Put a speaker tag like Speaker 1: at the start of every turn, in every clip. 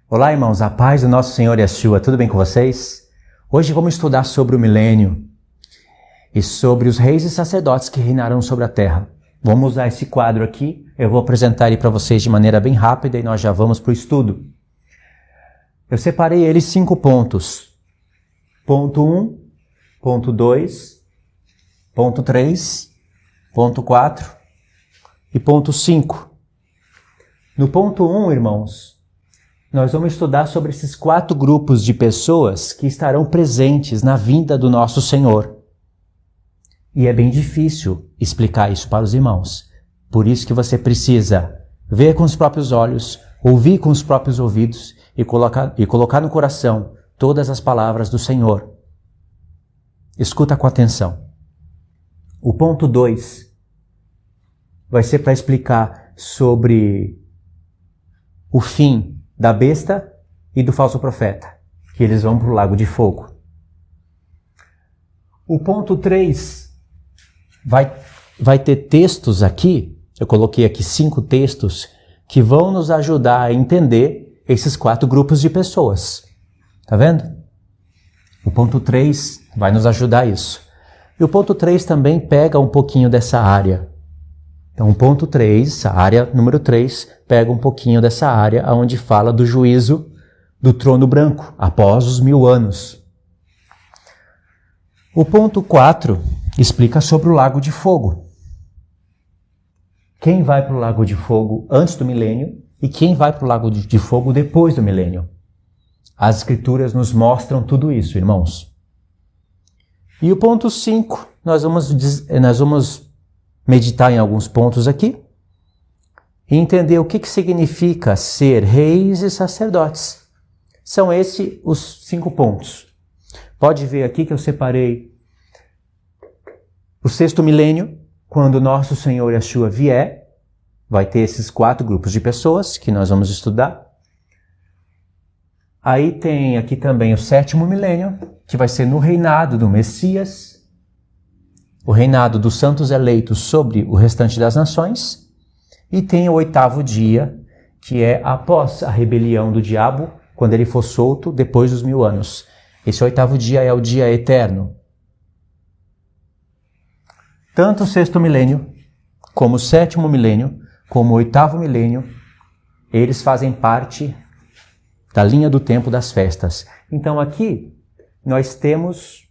Speaker 1: Olá, irmãos, a paz do nosso Senhor Yeshua, tudo bem com vocês? Hoje vamos estudar sobre o milênio e sobre os reis e sacerdotes que reinarão sobre a terra. Vamos usar esse quadro aqui, eu vou apresentar ele para vocês de maneira bem rápida e nós já vamos para o estudo. Eu separei ele em 5 pontos. Ponto 1, ponto 2, ponto 3, ponto 4 e ponto 5. No ponto 1, irmãos, nós vamos estudar sobre esses 4 grupos de pessoas que estarão presentes na vinda do nosso Senhor. E é bem difícil explicar isso para os irmãos. Por isso que você precisa ver com os próprios olhos, ouvir com os próprios ouvidos e colocar no coração todas as palavras do Senhor. Escuta com atenção. O ponto 2 vai ser para explicar sobre o fim da besta e do falso profeta, que eles vão para o lago de fogo. O ponto 3 vai ter textos aqui, eu coloquei aqui 5 textos, que vão nos ajudar a entender esses 4 grupos de pessoas. Tá vendo? O ponto 3 vai nos ajudar a isso. E o ponto 3 também pega um pouquinho dessa área. Então, o ponto 3, a área número 3, pega um pouquinho dessa área onde fala do juízo do trono branco, após os 1000 anos. O ponto 4 explica sobre o lago de fogo. Quem vai para o lago de fogo antes do milênio e quem vai para o lago de fogo depois do milênio. As escrituras nos mostram tudo isso, irmãos. E o ponto 5, nós vamos meditar em alguns pontos aqui e entender o que significa ser reis e sacerdotes. São esses os 5 pontos. Pode ver aqui que eu separei o 6º milênio, quando nosso Senhor Yeshua vier, vai ter esses 4 grupos de pessoas que nós vamos estudar. Aí tem aqui também o 7º milênio, que vai ser no reinado do Messias, o reinado dos santos eleitos sobre o restante das nações, e tem o 8º dia, que é após a rebelião do diabo, quando ele for solto depois dos 1000 anos. Esse 8º dia é o dia eterno. Tanto o 6º milênio, como o 7º milênio, como o 8º milênio, eles fazem parte da linha do tempo das festas. Então aqui nós temos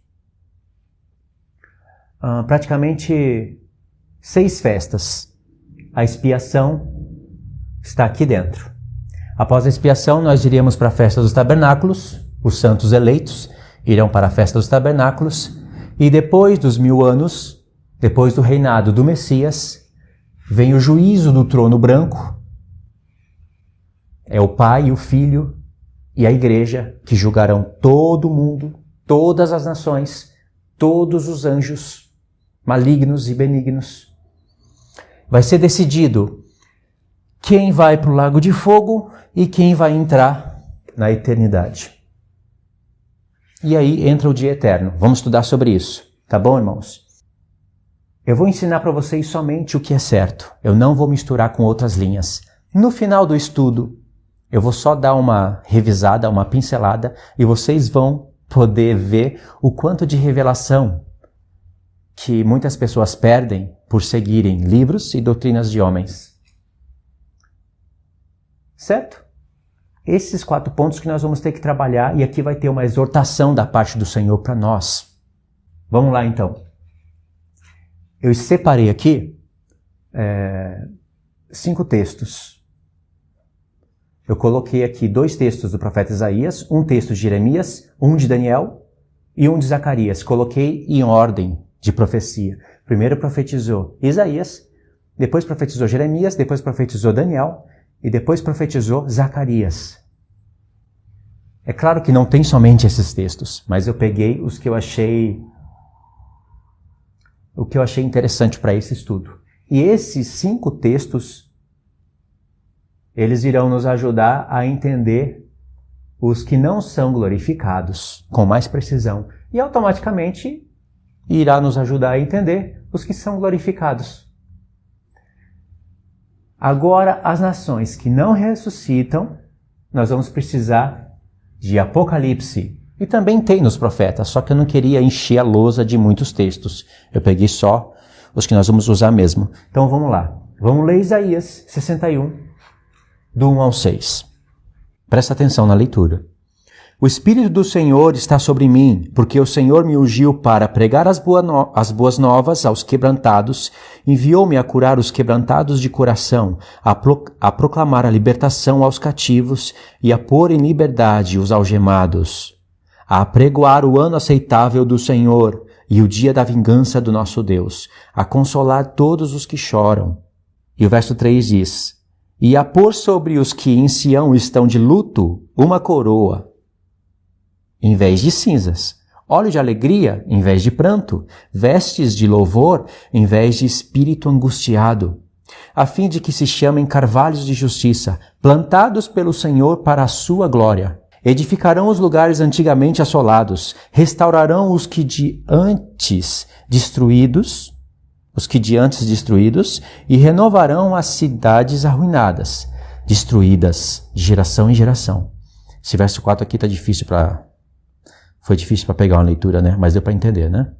Speaker 1: praticamente 6 festas. A expiação está aqui dentro. Após a expiação, nós iríamos para a festa dos tabernáculos, os santos eleitos irão para a festa dos tabernáculos, e depois dos 1000 anos, depois do reinado do Messias, vem o juízo do trono branco. É o Pai, o Filho e a Igreja que julgarão todo o mundo, todas as nações, todos os anjos, malignos e benignos. Vai ser decidido quem vai para o lago de fogo e quem vai entrar na eternidade. E aí entra o dia eterno. Vamos estudar sobre isso. Tá bom, irmãos? Eu vou ensinar para vocês somente o que é certo. Eu não vou misturar com outras linhas. No final do estudo, eu vou só dar uma revisada, uma pincelada, e vocês vão poder ver o quanto de revelação que muitas pessoas perdem por seguirem livros e doutrinas de homens. Certo? Esses 4 pontos que nós vamos ter que trabalhar, e aqui vai ter uma exortação da parte do Senhor para nós. Vamos lá então. Eu separei aqui 5 textos. Eu coloquei aqui 2 textos do profeta Isaías, um texto de Jeremias, um de Daniel e um de Zacarias. Coloquei em ordem de profecia. Primeiro profetizou Isaías, depois profetizou Jeremias, depois profetizou Daniel e depois profetizou Zacarias. É claro que não tem somente esses textos, mas eu peguei os que eu achei interessante para esse estudo. E esses 5 textos, eles irão nos ajudar a entender os que não são glorificados com mais precisão e automaticamente irá nos ajudar a entender os que são glorificados. Agora, as nações que não ressuscitam, nós vamos precisar de Apocalipse. E também tem nos profetas, só que eu não queria encher a lousa de muitos textos. Eu peguei só os que nós vamos usar mesmo. Então vamos lá. Vamos ler Isaías 61, do 1 ao 6. Presta atenção na leitura. O Espírito do Senhor está sobre mim, porque o Senhor me ungiu para pregar as boas novas aos quebrantados, enviou-me a curar os quebrantados de coração, a proclamar a libertação aos cativos e a pôr em liberdade os algemados, a apregoar o ano aceitável do Senhor e o dia da vingança do nosso Deus, a consolar todos os que choram. E o verso 3 diz, e a pôr sobre os que em Sião estão de luto uma coroa, em vez de cinzas, óleo de alegria em vez de pranto, vestes de louvor em vez de espírito angustiado, a fim de que se chamem carvalhos de justiça, plantados pelo Senhor para a sua glória. Edificarão os lugares antigamente assolados, restaurarão os que de antes destruídos, e renovarão as cidades arruinadas, destruídas de geração em geração. Esse verso 4 aqui está difícil Foi difícil para pegar uma leitura, né? Mas deu para entender, né?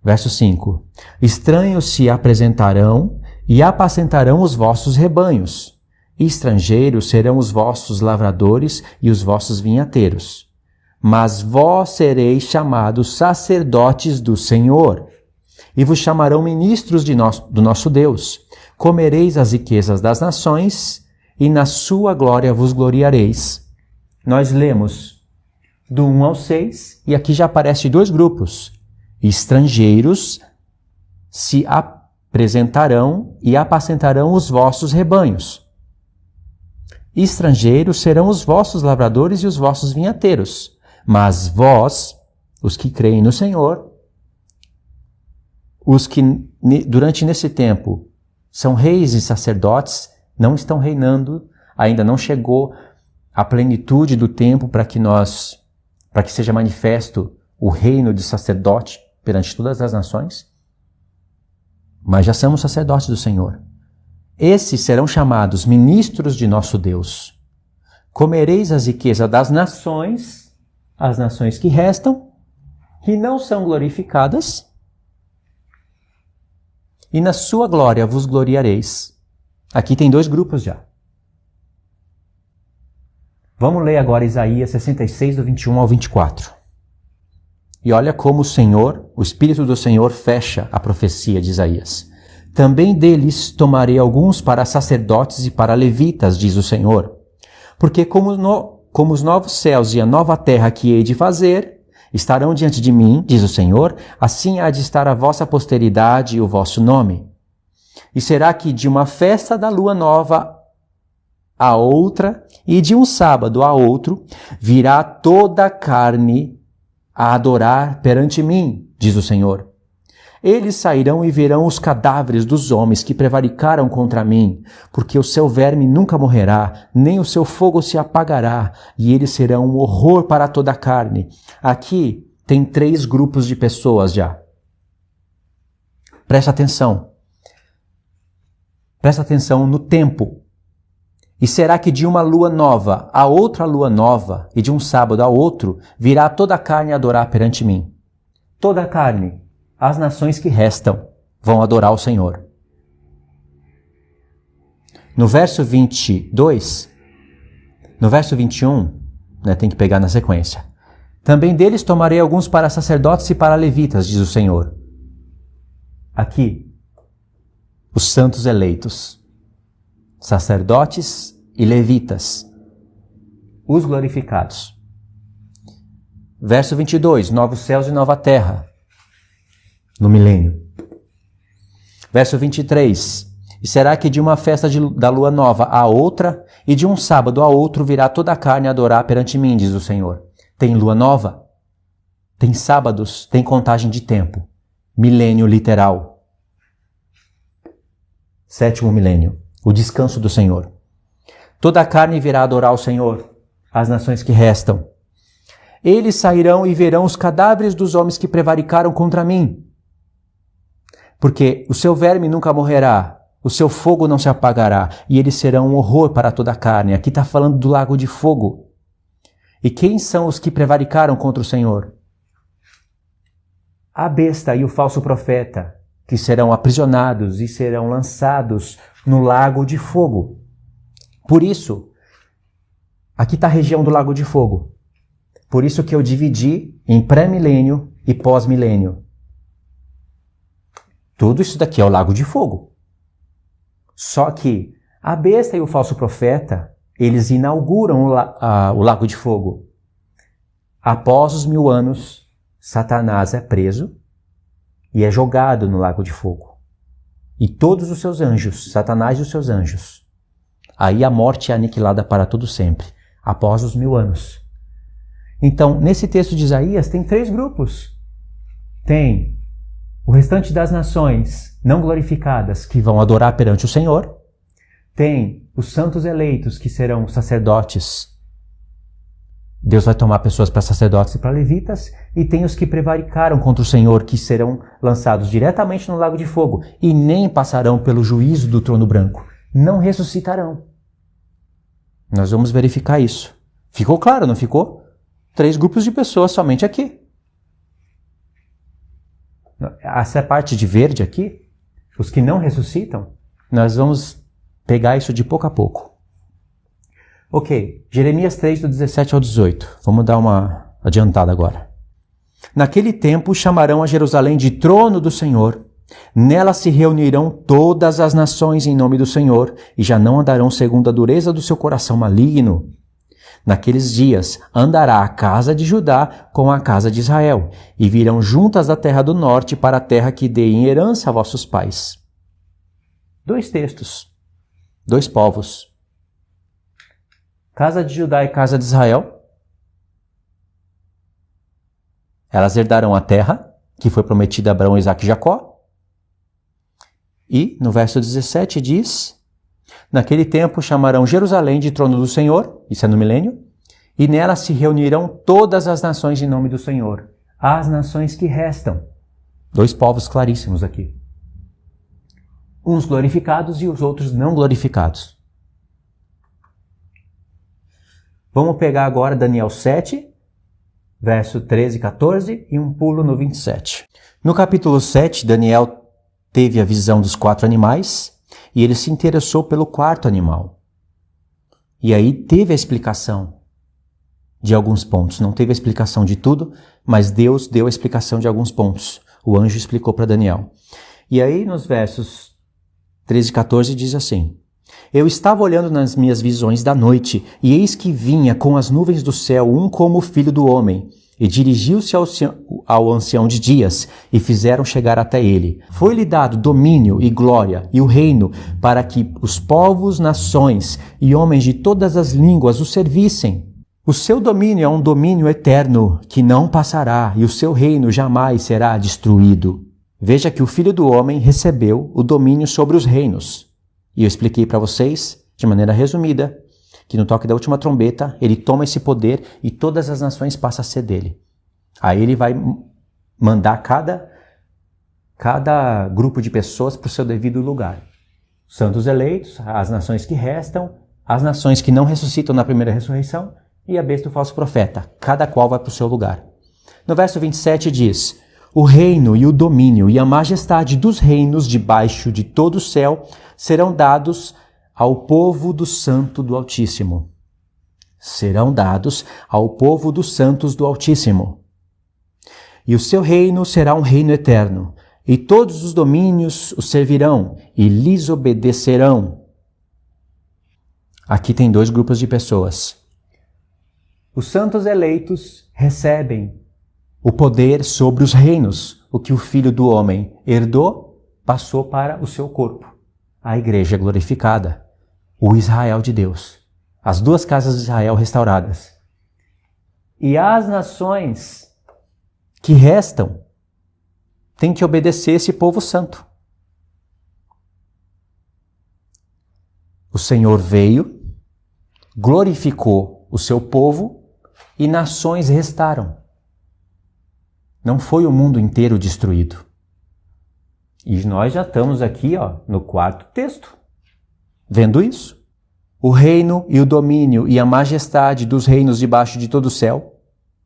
Speaker 1: Verso 5. Estranhos se apresentarão e apacentarão os vossos rebanhos. E estrangeiros serão os vossos lavradores e os vossos vinhateiros. Mas vós sereis chamados sacerdotes do Senhor, e vos chamarão ministros do nosso Deus. Comereis as riquezas das nações, e na sua glória vos gloriareis. Nós lemos do 1 ao 6, e aqui já aparece dois grupos. Estrangeiros se apresentarão e apacentarão os vossos rebanhos. Estrangeiros serão os vossos lavradores e os vossos vinhateiros. Mas vós, os que creem no Senhor, os que durante nesse tempo são reis e sacerdotes, não estão reinando, ainda não chegou a plenitude do tempo para que seja manifesto o reino de sacerdote perante todas as nações. Mas já somos sacerdotes do Senhor. Esses serão chamados ministros de nosso Deus. Comereis as riquezas das nações, as nações que restam, que não são glorificadas, e na sua glória vos gloriareis. Aqui tem dois grupos já. Vamos ler agora Isaías 66, do 21 ao 24. E olha como o Espírito do Senhor fecha a profecia de Isaías. Também deles tomarei alguns para sacerdotes e para levitas, diz o Senhor. Porque como os novos céus e a nova terra que hei de fazer estarão diante de mim, diz o Senhor, assim há de estar a vossa posteridade e o vosso nome. E será que de uma festa da lua nova a outra, e de um sábado a outro, virá toda a carne a adorar perante mim, diz o Senhor. Eles sairão e verão os cadáveres dos homens que prevaricaram contra mim, porque o seu verme nunca morrerá, nem o seu fogo se apagará, e eles serão um horror para toda a carne. Aqui tem 3 grupos de pessoas já. Presta atenção. Presta atenção no tempo. E será que de uma lua nova a outra lua nova, e de um sábado a outro, virá toda a carne a adorar perante mim? Toda a carne. As nações que restam vão adorar o Senhor. No verso 22, no verso 21, tem que pegar na sequência. Também deles tomarei alguns para sacerdotes e para levitas, diz o Senhor. Aqui, os santos eleitos, sacerdotes e levitas, os glorificados. Verso 22, novos céus e nova terra, no milênio. Verso 23, e será que de uma festa da lua nova a outra, e de um sábado a outro, virá toda a carne a adorar perante mim, diz o Senhor. Tem lua nova, tem sábados, tem contagem de tempo. Milênio literal. 7º milênio, o descanso do Senhor. Toda a carne virá adorar o Senhor, as nações que restam. Eles sairão e verão os cadáveres dos homens que prevaricaram contra mim. Porque o seu verme nunca morrerá, o seu fogo não se apagará, e eles serão um horror para toda a carne. Aqui está falando do lago de fogo. E quem são os que prevaricaram contra o Senhor? A besta e o falso profeta, que serão aprisionados e serão lançados no lago de fogo. Por isso, aqui está a região do lago de fogo. Por isso que eu dividi em pré-milênio e pós-milênio. Tudo isso daqui é o lago de fogo. Só que a besta e o falso profeta, eles inauguram o lago de fogo. Após os 1000 anos, Satanás é preso e é jogado no lago de fogo. E todos os seus anjos, Satanás e os seus anjos. Aí a morte é aniquilada para todo sempre, após os 1000 anos. Então, nesse texto de Isaías, tem 3 grupos. Tem o restante das nações não glorificadas que vão adorar perante o Senhor. Tem os santos eleitos que serão sacerdotes. Deus vai tomar pessoas para sacerdotes e para levitas. E tem os que prevaricaram contra o Senhor, que serão lançados diretamente no lago de fogo e nem passarão pelo juízo do trono branco. Não ressuscitarão. Nós vamos verificar isso. Ficou claro, não ficou? 3 grupos de pessoas somente aqui. Essa parte de verde aqui, os que não ressuscitam, nós vamos pegar isso de pouco a pouco. Ok, Jeremias 3, do 17 ao 18. Vamos dar uma adiantada agora. Naquele tempo chamarão a Jerusalém de trono do Senhor. Nela se reunirão todas as nações em nome do Senhor, e já não andarão segundo a dureza do seu coração maligno. Naqueles dias andará a casa de Judá com a casa de Israel, e virão juntas da terra do norte para a terra que dei em herança a vossos pais. 2 textos, 2 povos. Casa de Judá e casa de Israel. Elas herdarão a terra que foi prometida a Abraão, Isaque e Jacó. E no verso 17 diz: naquele tempo chamarão Jerusalém de trono do Senhor, isso é no milênio, e nela se reunirão todas as nações em nome do Senhor, as nações que restam. 2 povos claríssimos aqui. Uns glorificados e os outros não glorificados. Vamos pegar agora Daniel 7, verso 13 e 14, e um pulo no 27. No capítulo 7, Daniel teve a visão dos 4 animais, e ele se interessou pelo 4º animal. E aí teve a explicação de alguns pontos. Não teve a explicação de tudo, mas Deus deu a explicação de alguns pontos. O anjo explicou para Daniel. E aí nos versos 13 e 14 diz assim: eu estava olhando nas minhas visões da noite, e eis que vinha com as nuvens do céu um como o filho do homem, e dirigiu-se ao ancião de dias, e fizeram chegar até ele. Foi-lhe dado domínio e glória, e o reino, para que os povos, nações e homens de todas as línguas o servissem. O seu domínio é um domínio eterno, que não passará, e o seu reino jamais será destruído. Veja que o Filho do Homem recebeu o domínio sobre os reinos. E eu expliquei para vocês, de maneira resumida, que no toque da última trombeta, ele toma esse poder e todas as nações passam a ser dele. Aí ele vai mandar cada grupo de pessoas para o seu devido lugar. Santos eleitos, as nações que restam, as nações que não ressuscitam na primeira ressurreição e a besta do falso profeta. Cada qual vai para o seu lugar. No verso 27 diz: o reino e o domínio e a majestade dos reinos debaixo de todo o céu serão dados ao povo do santo do Altíssimo. Serão dados ao povo dos santos do Altíssimo. E o seu reino será um reino eterno, e todos os domínios o servirão e lhes obedecerão. Aqui tem 2 grupos de pessoas. Os santos eleitos recebem o poder sobre os reinos, o que o Filho do Homem herdou, passou para o seu corpo. A igreja glorificada, o Israel de Deus, as 2 casas de Israel restauradas. E as nações que restam têm que obedecer esse povo santo. O Senhor veio, glorificou o seu povo e nações restaram. Não foi o mundo inteiro destruído. E nós já estamos aqui, no quarto texto, vendo isso. O reino e o domínio e a majestade dos reinos debaixo de todo o céu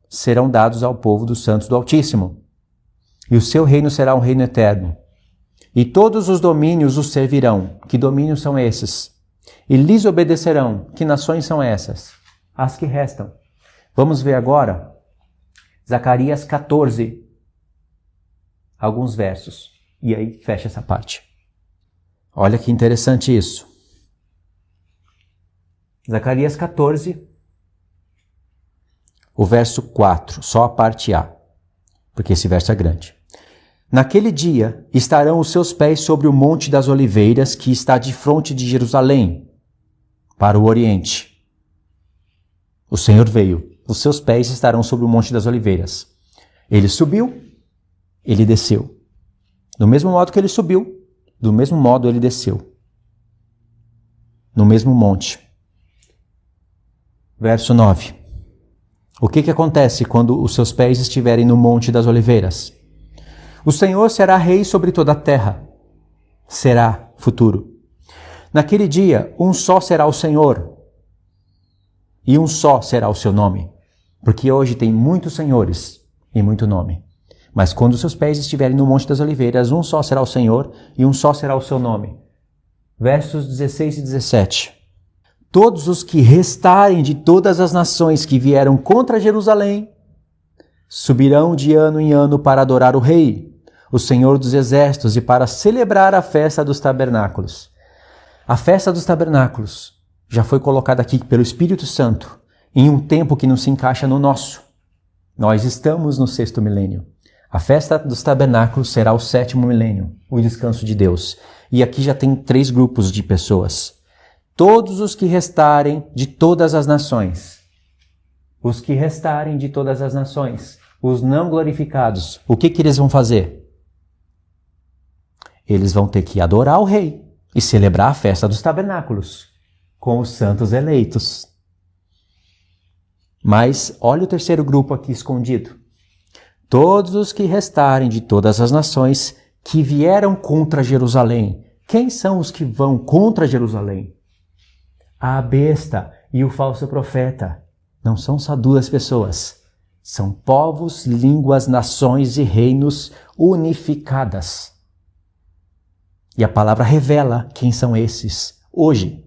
Speaker 1: serão dados ao povo dos santos do Altíssimo. E o seu reino será um reino eterno. E todos os domínios os servirão. Que domínios são esses? E lhes obedecerão. Que nações são essas? As que restam. Vamos ver agora Zacarias 14. Alguns versos. E aí fecha essa parte. Olha que interessante isso. Zacarias 14, o verso 4, só a parte A, porque esse verso é grande. Naquele dia estarão os seus pés sobre o Monte das Oliveiras, que está de frente de Jerusalém, para o Oriente. O Senhor veio, os seus pés estarão sobre o Monte das Oliveiras. Ele subiu, ele desceu. Do mesmo modo que ele subiu, do mesmo modo ele desceu. No mesmo monte. Verso 9. O que acontece quando os seus pés estiverem no Monte das Oliveiras? O Senhor será rei sobre toda a terra. Será futuro. Naquele dia, um só será o Senhor. E um só será o seu nome. Porque hoje tem muitos senhores e muito nome. Mas quando os seus pés estiverem no Monte das Oliveiras, um só será o Senhor e um só será o seu nome. Versos 16 e 17. Todos os que restarem de todas as nações que vieram contra Jerusalém subirão de ano em ano para adorar o Rei, o Senhor dos Exércitos, e para celebrar a festa dos tabernáculos. A festa dos tabernáculos já foi colocada aqui pelo Espírito Santo em um tempo que não se encaixa no nosso. Nós estamos no 6º milênio. A festa dos tabernáculos será o 7º milênio, o descanso de Deus. E aqui já tem 3 grupos de pessoas. Todos os que restarem de todas as nações. Os que restarem de todas as nações. Os não glorificados. O que eles vão fazer? Eles vão ter que adorar o Rei e celebrar a festa dos tabernáculos com os santos eleitos. Mas olha o 3º grupo aqui escondido. Todos os que restarem de todas as nações que vieram contra Jerusalém. Quem são os que vão contra Jerusalém? A besta e o falso profeta. Não são só 2 pessoas. São povos, línguas, nações e reinos unificadas. E a palavra revela quem são esses hoje.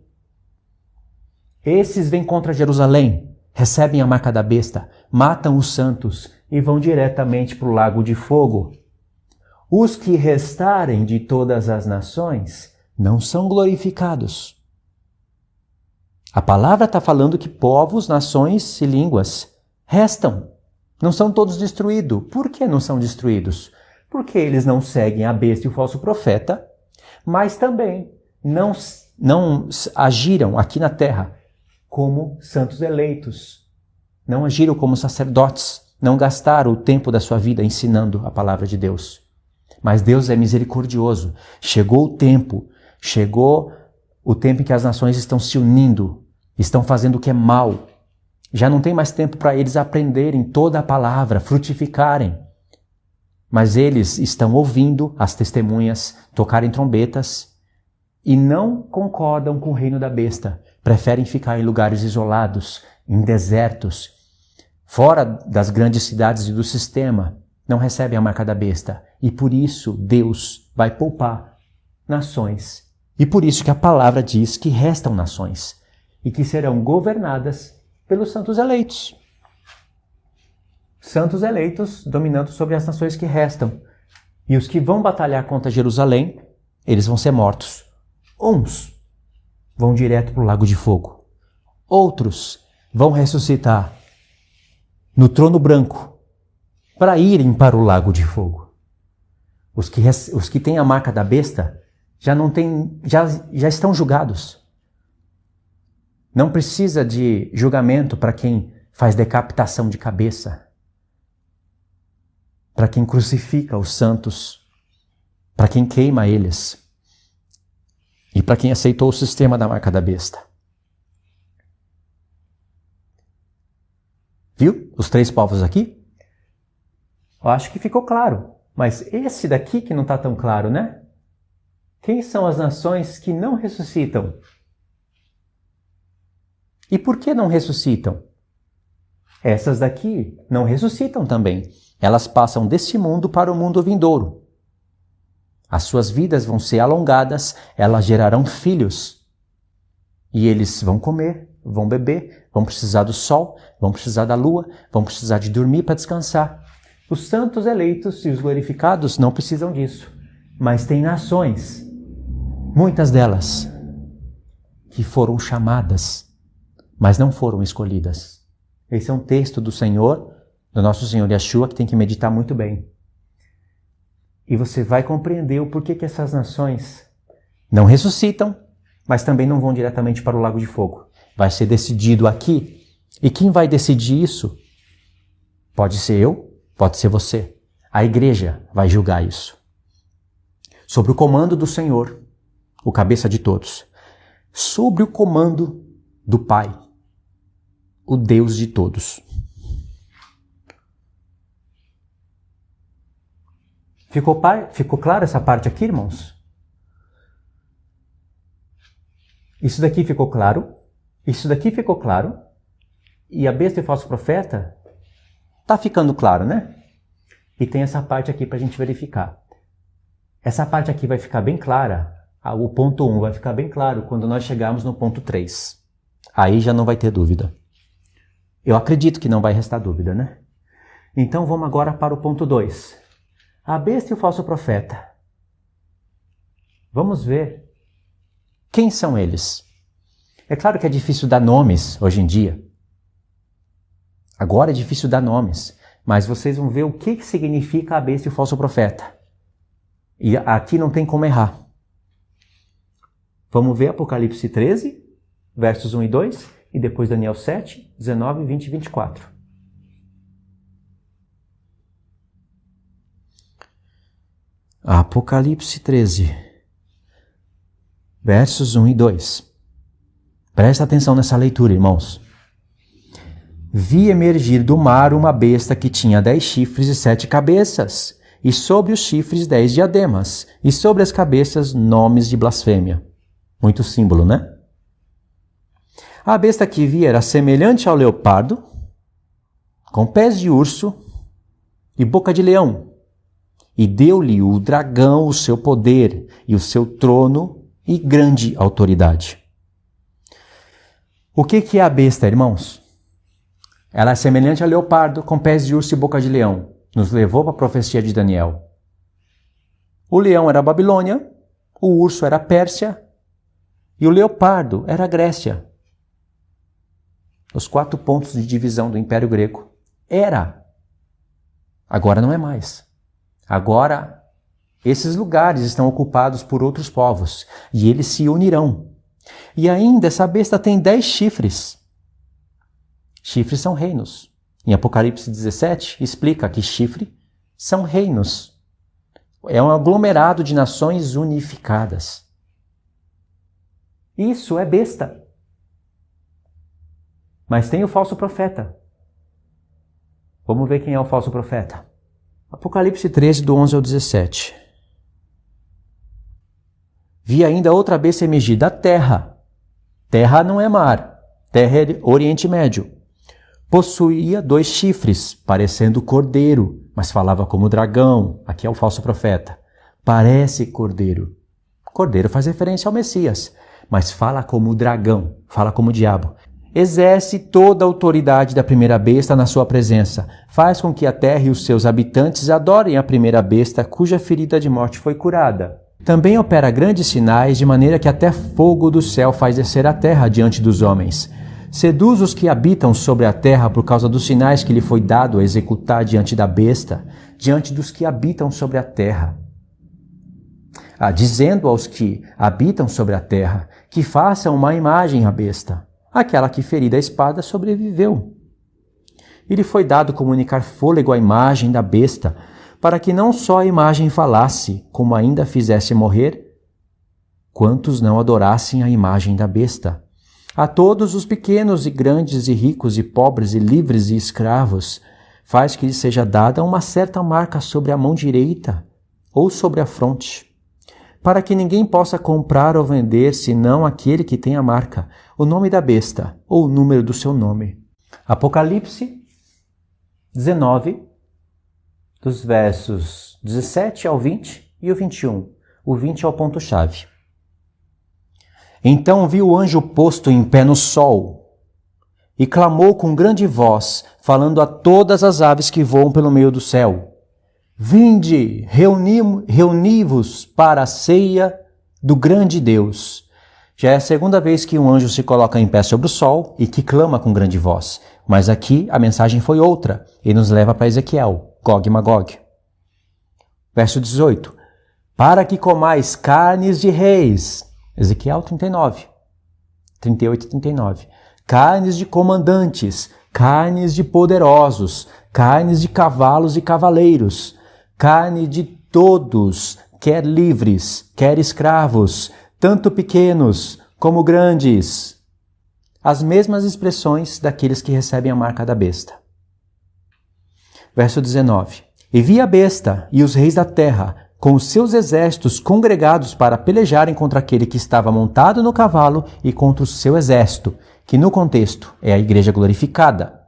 Speaker 1: Esses vêm contra Jerusalém, recebem a marca da besta, matam os santos e vão diretamente para o lago de fogo. Os que restarem de todas as nações não são glorificados. A palavra está falando que povos, nações e línguas restam. Não são todos destruídos. Por que não são destruídos? Porque eles não seguem a besta e o falso profeta, mas também não agiram aqui na terra como santos eleitos. Não agiram como sacerdotes. Não gastaram o tempo da sua vida ensinando a palavra de Deus. Mas Deus é misericordioso. Chegou o tempo em que as nações estão se unindo, estão fazendo o que é mal. Já não tem mais tempo para eles aprenderem toda a palavra, frutificarem. Mas eles estão ouvindo as testemunhas tocarem trombetas e não concordam com o reino da besta. Preferem ficar em lugares isolados, em desertos, fora das grandes cidades e do sistema. Não recebem a marca da besta. E por isso Deus vai poupar nações. E por isso que a palavra diz que restam nações e que serão governadas pelos santos eleitos. Santos eleitos dominando sobre as nações que restam. E os que vão batalhar contra Jerusalém, eles vão ser mortos. Uns vão direto para o lago de fogo. Outros vão ressuscitar no trono branco para irem para o lago de fogo. Os que têm a marca da besta já estão julgados. Não precisa de julgamento para quem faz decapitação de cabeça, para quem crucifica os santos, para quem queima eles e para quem aceitou o sistema da marca da besta. Viu os 3 povos aqui? Eu acho que ficou claro. Mas esse daqui que não está tão claro, né? Quem são as nações que não ressuscitam? E por que não ressuscitam? Essas daqui não ressuscitam também. Elas passam desse mundo para o mundo vindouro. As suas vidas vão ser alongadas, elas gerarão filhos. E eles vão comer, vão beber, vão precisar do sol, vão precisar da lua, vão precisar de dormir para descansar. Os santos eleitos e os glorificados não precisam disso. Mas tem nações, muitas delas, que foram chamadas, mas não foram escolhidas. Esse é um texto do Senhor, do nosso Senhor Yeshua, que tem que meditar muito bem. E você vai compreender o porquê que essas nações não ressuscitam, mas também não vão diretamente para o lago de fogo. Vai ser decidido aqui. E quem vai decidir isso? Pode ser eu, pode ser você. A igreja vai julgar isso. Sob o comando do Senhor, o cabeça de todos. Sob o comando do Pai, o Deus de todos. Ficou claro essa parte aqui, irmãos? Isso daqui ficou claro? Isso daqui ficou claro? E a besta e o falso profeta? Tá ficando claro, né? E tem essa parte aqui para a gente verificar. Essa parte aqui vai ficar bem clara. O ponto 1 vai ficar bem claro quando nós chegarmos no ponto 3. Aí já não vai ter dúvida. Eu acredito que não vai restar dúvida, né? Então vamos agora para o ponto 2. A besta e o falso profeta. Vamos ver quem são eles. É claro que é difícil dar nomes hoje em dia. Agora é difícil dar nomes. Mas vocês vão ver o que significa a besta e o falso profeta. E aqui não tem como errar. Vamos ver Apocalipse 13, versos 1 e 2, e depois Daniel 7, 19, 20 e 24. Apocalipse 13, versos 1 e 2. Presta atenção nessa leitura, irmãos. Vi emergir do mar uma besta que tinha 10 chifres e 7 cabeças, e sobre os chifres 10 diademas, e sobre as cabeças nomes de blasfêmia. Muito símbolo, né? A besta que vi era semelhante ao leopardo, com pés de urso e boca de leão. E deu-lhe o dragão o seu poder e o seu trono e grande autoridade. O que é a besta, irmãos? Ela é semelhante ao leopardo, com pés de urso e boca de leão. Nos levou para a profecia de Daniel. O leão era a Babilônia, o urso era a Pérsia e o leopardo era a Grécia. Os 4 pontos de divisão do Império Grego. Era. Agora não é mais. Agora, esses lugares estão ocupados por outros povos e eles se unirão. E ainda essa besta tem 10 chifres. Chifres são reinos. Em Apocalipse 17, explica que chifre são reinos. É um aglomerado de nações unificadas. Isso é besta. Mas tem o falso profeta. Vamos ver quem é o falso profeta. Apocalipse 13, do 11 ao 17. Vi ainda outra besta emergir da terra. Terra não é mar. Terra é Oriente Médio. Possuía 2 chifres, parecendo cordeiro, mas falava como dragão. Aqui é o falso profeta. Parece cordeiro. Cordeiro faz referência ao Messias, mas fala como dragão, fala como diabo. Exerce toda a autoridade da primeira besta na sua presença. Faz com que a terra e os seus habitantes adorem a primeira besta, cuja ferida de morte foi curada. Também opera grandes sinais, de maneira que até fogo do céu faz descer a terra diante dos homens. Seduz os que habitam sobre a terra por causa dos sinais que lhe foi dado a executar diante da besta, diante dos que habitam sobre a terra. Dizendo aos que habitam sobre a terra que façam uma imagem à besta, aquela que ferida a espada sobreviveu. E lhe foi dado comunicar fôlego à imagem da besta, para que não só a imagem falasse, como ainda fizesse morrer, quantos não adorassem a imagem da besta. A todos os pequenos e grandes e ricos e pobres e livres e escravos, faz que lhe seja dada uma certa marca sobre a mão direita ou sobre a fronte, para que ninguém possa comprar ou vender senão aquele que tem a marca, o nome da besta ou o número do seu nome. Apocalipse 19, dos versos 17 ao 20 e o 21. O 20 é o ponto-chave. Então vi o anjo posto em pé no sol e clamou com grande voz, falando a todas as aves que voam pelo meio do céu: Vinde, reuni-vos para a ceia do grande Deus. Já é a segunda vez que um anjo se coloca em pé sobre o sol e que clama com grande voz. Mas aqui a mensagem foi outra e nos leva para Ezequiel, Gog e Magog. Verso 18. Para que comais carnes de reis. Ezequiel 39, 38 e 39. Carnes de comandantes, carnes de poderosos, carnes de cavalos e cavaleiros, carne de todos, quer livres, quer escravos, tanto pequenos como grandes. As mesmas expressões daqueles que recebem a marca da besta. Verso 19. E vi a besta e os reis da terra, com os seus exércitos congregados para pelejarem contra aquele que estava montado no cavalo e contra o seu exército, que no contexto é a igreja glorificada.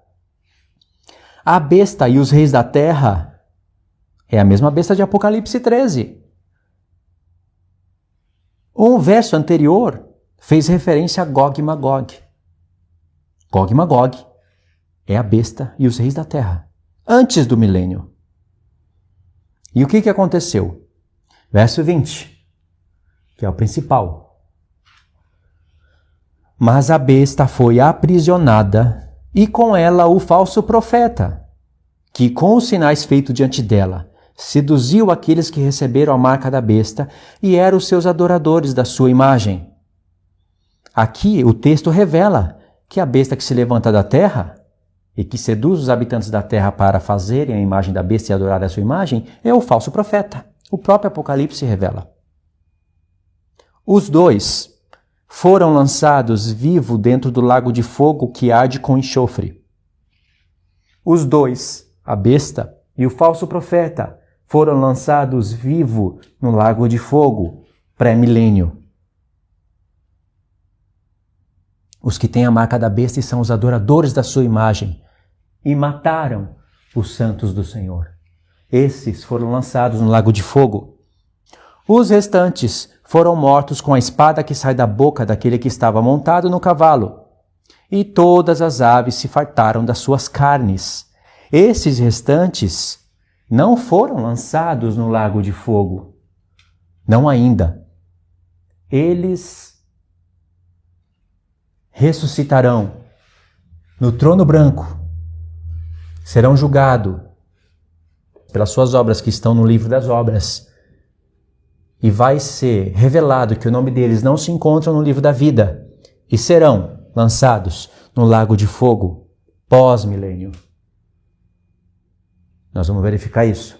Speaker 1: A besta e os reis da terra é a mesma besta de Apocalipse 13. Um verso anterior fez referência a Gog e Magog. Gog e Magog é a besta e os reis da terra, antes do milênio. E o que aconteceu? Verso 20, que é o principal. Mas a besta foi aprisionada e com ela o falso profeta, que com os sinais feitos diante dela, seduziu aqueles que receberam a marca da besta e eram os seus adoradores da sua imagem. Aqui o texto revela que a besta que se levanta da terra e que seduz os habitantes da terra para fazerem a imagem da besta e adorar a sua imagem é o falso profeta. O próprio Apocalipse revela. Os dois foram lançados vivos dentro do lago de fogo que arde com enxofre. Os dois, a besta e o falso profeta, foram lançados vivos no lago de fogo, pré-milênio. Os que têm a marca da besta e são os adoradores da sua imagem e mataram os santos do Senhor. Esses foram lançados no lago de fogo. Os restantes foram mortos com a espada que sai da boca daquele que estava montado no cavalo. E todas as aves se fartaram das suas carnes. Esses restantes não foram lançados no lago de fogo. Não ainda. Eles ressuscitarão no trono branco, serão julgados pelas suas obras que estão no livro das obras, e vai ser revelado que o nome deles não se encontra no livro da vida, e serão lançados no lago de fogo pós-milênio. Nós vamos verificar isso.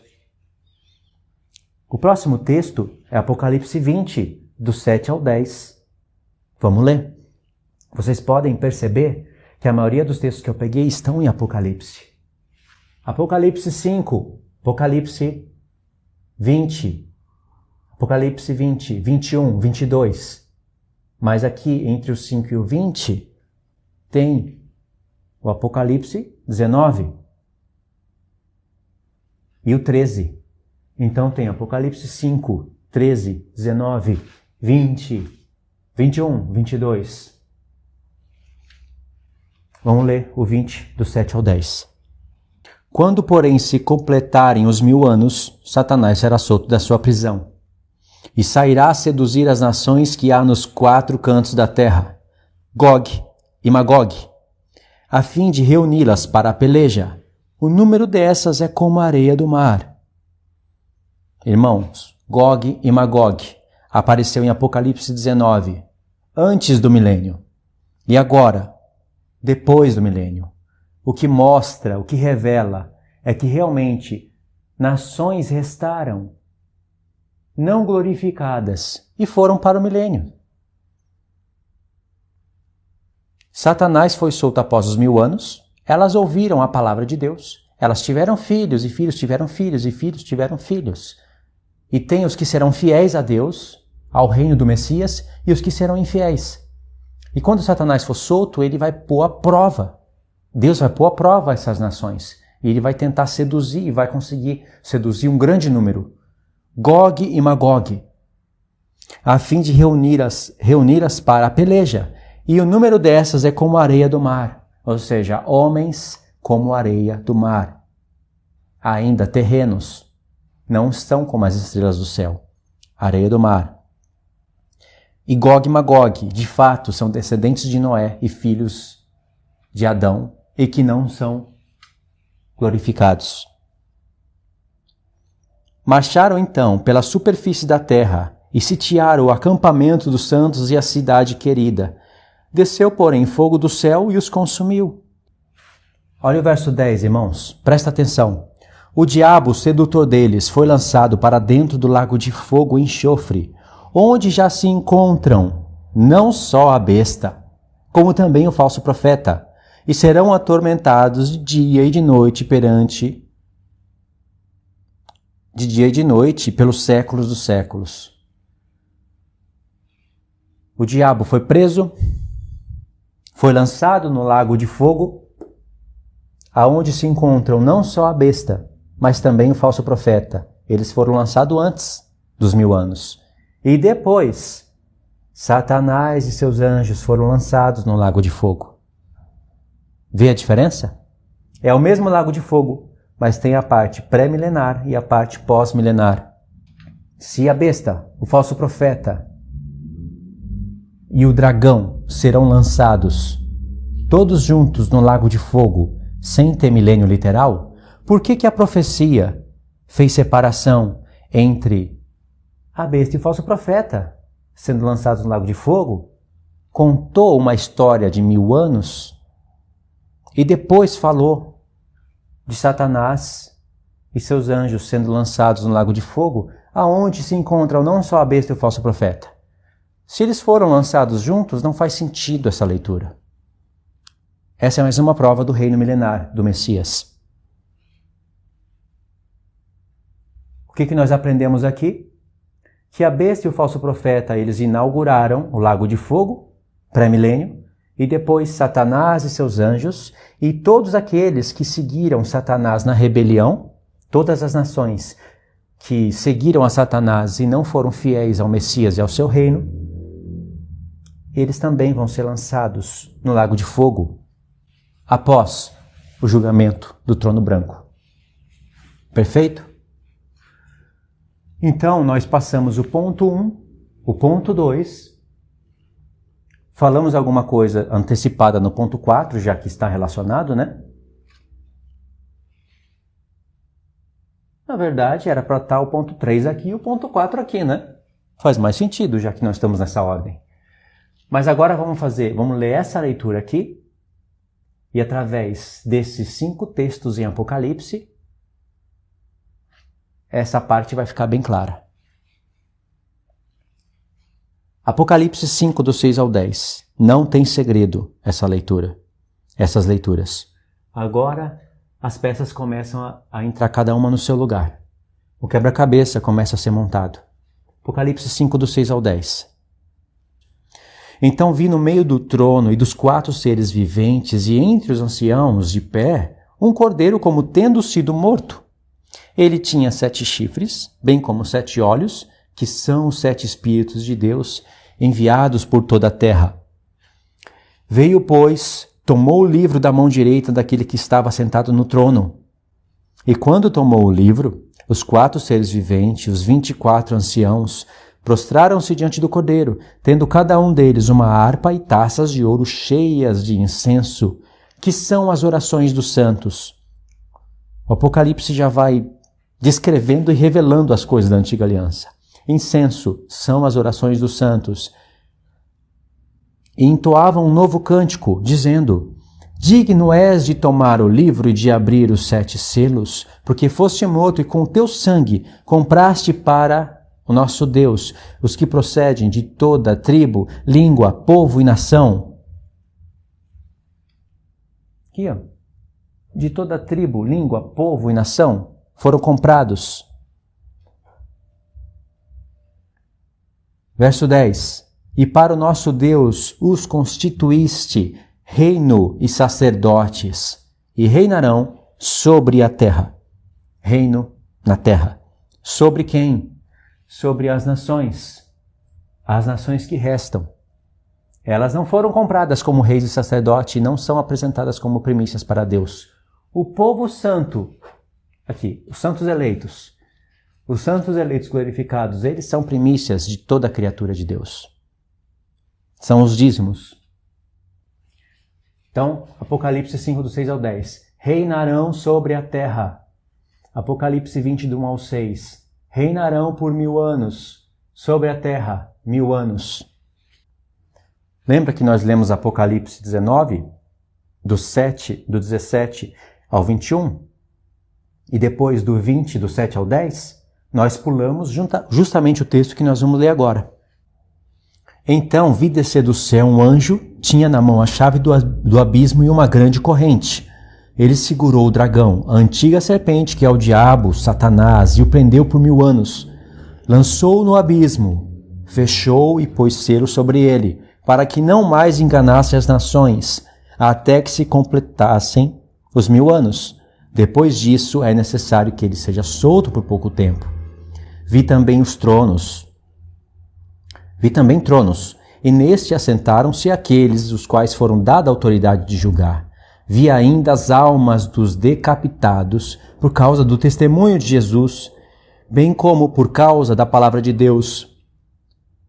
Speaker 1: O próximo texto é Apocalipse 20, do 7 ao 10. Vamos ler. Vocês podem perceber que a maioria dos textos que eu peguei estão em Apocalipse. Apocalipse 5, Apocalipse 20, Apocalipse 20, 21, 22. Mas aqui, entre o 5 e o 20, tem o Apocalipse 19 e o 13. Então tem Apocalipse 5, 13, 19, 20, 21, 22. Vamos ler o 20, do 7 ao 10. Quando, porém, se completarem os 1000 anos, Satanás será solto da sua prisão e sairá a seduzir as nações que há nos 4 cantos da terra, Gog e Magog, a fim de reuni-las para a peleja. O número dessas é como a areia do mar. Irmãos, Gog e Magog apareceu em Apocalipse 19, antes do milênio, e agora, depois do milênio. O que mostra, o que revela, é que realmente nações restaram, não glorificadas, e foram para o milênio. Satanás foi solto após os 1000 anos, elas ouviram a palavra de Deus, Elas tiveram filhos, e filhos tiveram filhos, e filhos tiveram filhos. E tem os que serão fiéis a Deus, ao reino do Messias, e os que serão infiéis. E quando Satanás for solto, ele vai pôr à prova. Deus vai pôr à prova essas nações. E ele vai tentar seduzir, e vai conseguir seduzir um grande número. Gog e Magog, a fim de reuni-las para a peleja. E o número dessas é como a areia do mar, ou seja, homens como a areia do mar. Ainda terrenos, não estão como as estrelas do céu, areia do mar. E Gog e Magog, de fato, são descendentes de Noé e filhos de Adão, e que não são glorificados. Marcharam então pela superfície da terra e sitiaram o acampamento dos santos e a cidade querida. Desceu, porém, fogo do céu e os consumiu. Olha o verso 10, irmãos. Presta atenção. O diabo, sedutor deles, foi lançado para dentro do lago de fogo e enxofre, onde já se encontram não só a besta, como também o falso profeta, e serão atormentados de dia e de noite pelos séculos dos séculos. O diabo foi preso, foi lançado no lago de fogo, aonde se encontram não só a besta, mas também o falso profeta. Eles foram lançados antes dos 1000 anos. E depois, Satanás e seus anjos foram lançados no lago de fogo. Vê a diferença? É o mesmo lago de fogo, mas tem a parte pré-milenar e a parte pós-milenar. Se a besta, o falso profeta e o dragão serão lançados todos juntos no lago de fogo, sem ter milênio literal, por que a profecia fez separação entre a besta e o falso profeta sendo lançados no lago de fogo? Contou uma história de 1000 anos e depois falou de Satanás e seus anjos sendo lançados no lago de fogo, aonde se encontram não só a besta e o falso profeta. Se eles foram lançados juntos, não faz sentido essa leitura. Essa é mais uma prova do reino milenar do Messias. O que nós aprendemos aqui? Que a besta e o falso profeta, eles inauguraram o lago de fogo, pré-milênio, e depois Satanás e seus anjos, e todos aqueles que seguiram Satanás na rebelião, todas as nações que seguiram a Satanás e não foram fiéis ao Messias e ao seu reino, eles também vão ser lançados no lago de fogo após o julgamento do trono branco. Perfeito? Então, nós passamos o ponto 1, o ponto 2, falamos alguma coisa antecipada no ponto 4, já que está relacionado, né? Na verdade, era para estar o ponto 3 aqui e o ponto 4 aqui, né? Faz mais sentido, já que nós estamos nessa ordem. Mas agora vamos ler essa leitura aqui, e através desses 5 textos em Apocalipse, essa parte vai ficar bem clara. Apocalipse 5, do 6 ao 10. Não tem segredo essas leituras. Agora as peças começam a entrar cada uma no seu lugar. O quebra-cabeça começa a ser montado. Apocalipse 5, do 6 ao 10. Então vi no meio do trono e dos 4 seres viventes e entre os anciãos de pé um cordeiro como tendo sido morto. Ele tinha 7 chifres, bem como 7 olhos, que são os 7 Espíritos de Deus enviados por toda a terra. Veio, pois, tomou o livro da mão direita daquele que estava sentado no trono. E quando tomou o livro, os 4 seres viventes, os 24 anciãos, prostraram-se diante do cordeiro, tendo cada um deles uma harpa e taças de ouro cheias de incenso, que são as orações dos santos. O Apocalipse já vai descrevendo e revelando as coisas da antiga aliança. Incenso são as orações dos santos. E entoavam um novo cântico, dizendo: Digno és de tomar o livro e de abrir os 7 selos, porque foste morto e com teu sangue compraste para o nosso Deus os que procedem de toda tribo, língua, povo e nação. Aqui, ó. de toda tribo, língua, povo e nação foram comprados. Verso 10. E para o nosso Deus os constituíste reino e sacerdotes, e reinarão sobre a terra. Reino na terra. Sobre quem? Sobre as nações que restam. Elas não foram compradas como reis e sacerdote e não são apresentadas como primícias para Deus. O povo santo, aqui, os santos eleitos glorificados, eles são primícias de toda a criatura de Deus. São os dízimos. Então, Apocalipse 5, do 6 ao 10. Reinarão sobre a terra. Apocalipse 20, do 1 ao 6. Reinarão por 1000 anos. Sobre a terra, 1000 anos. Lembra que nós lemos Apocalipse 19, do 17 ao 21? E depois do 20, do 7 ao 10? Nós pulamos justamente o texto que nós vamos ler agora. Então vi descer do céu um anjo, tinha na mão a chave do abismo e uma grande corrente. Ele segurou o dragão, a antiga serpente, que é o diabo, Satanás, e o prendeu por 1000 anos. Lançou-o no abismo, fechou e pôs selo sobre ele, para que não mais enganasse as nações, até que se completassem os 1000 anos. Depois disso, é necessário que ele seja solto por pouco tempo. Vi também tronos, e neste assentaram-se aqueles os quais foram dada a autoridade de julgar. Vi ainda as almas dos decapitados por causa do testemunho de Jesus, bem como por causa da palavra de Deus.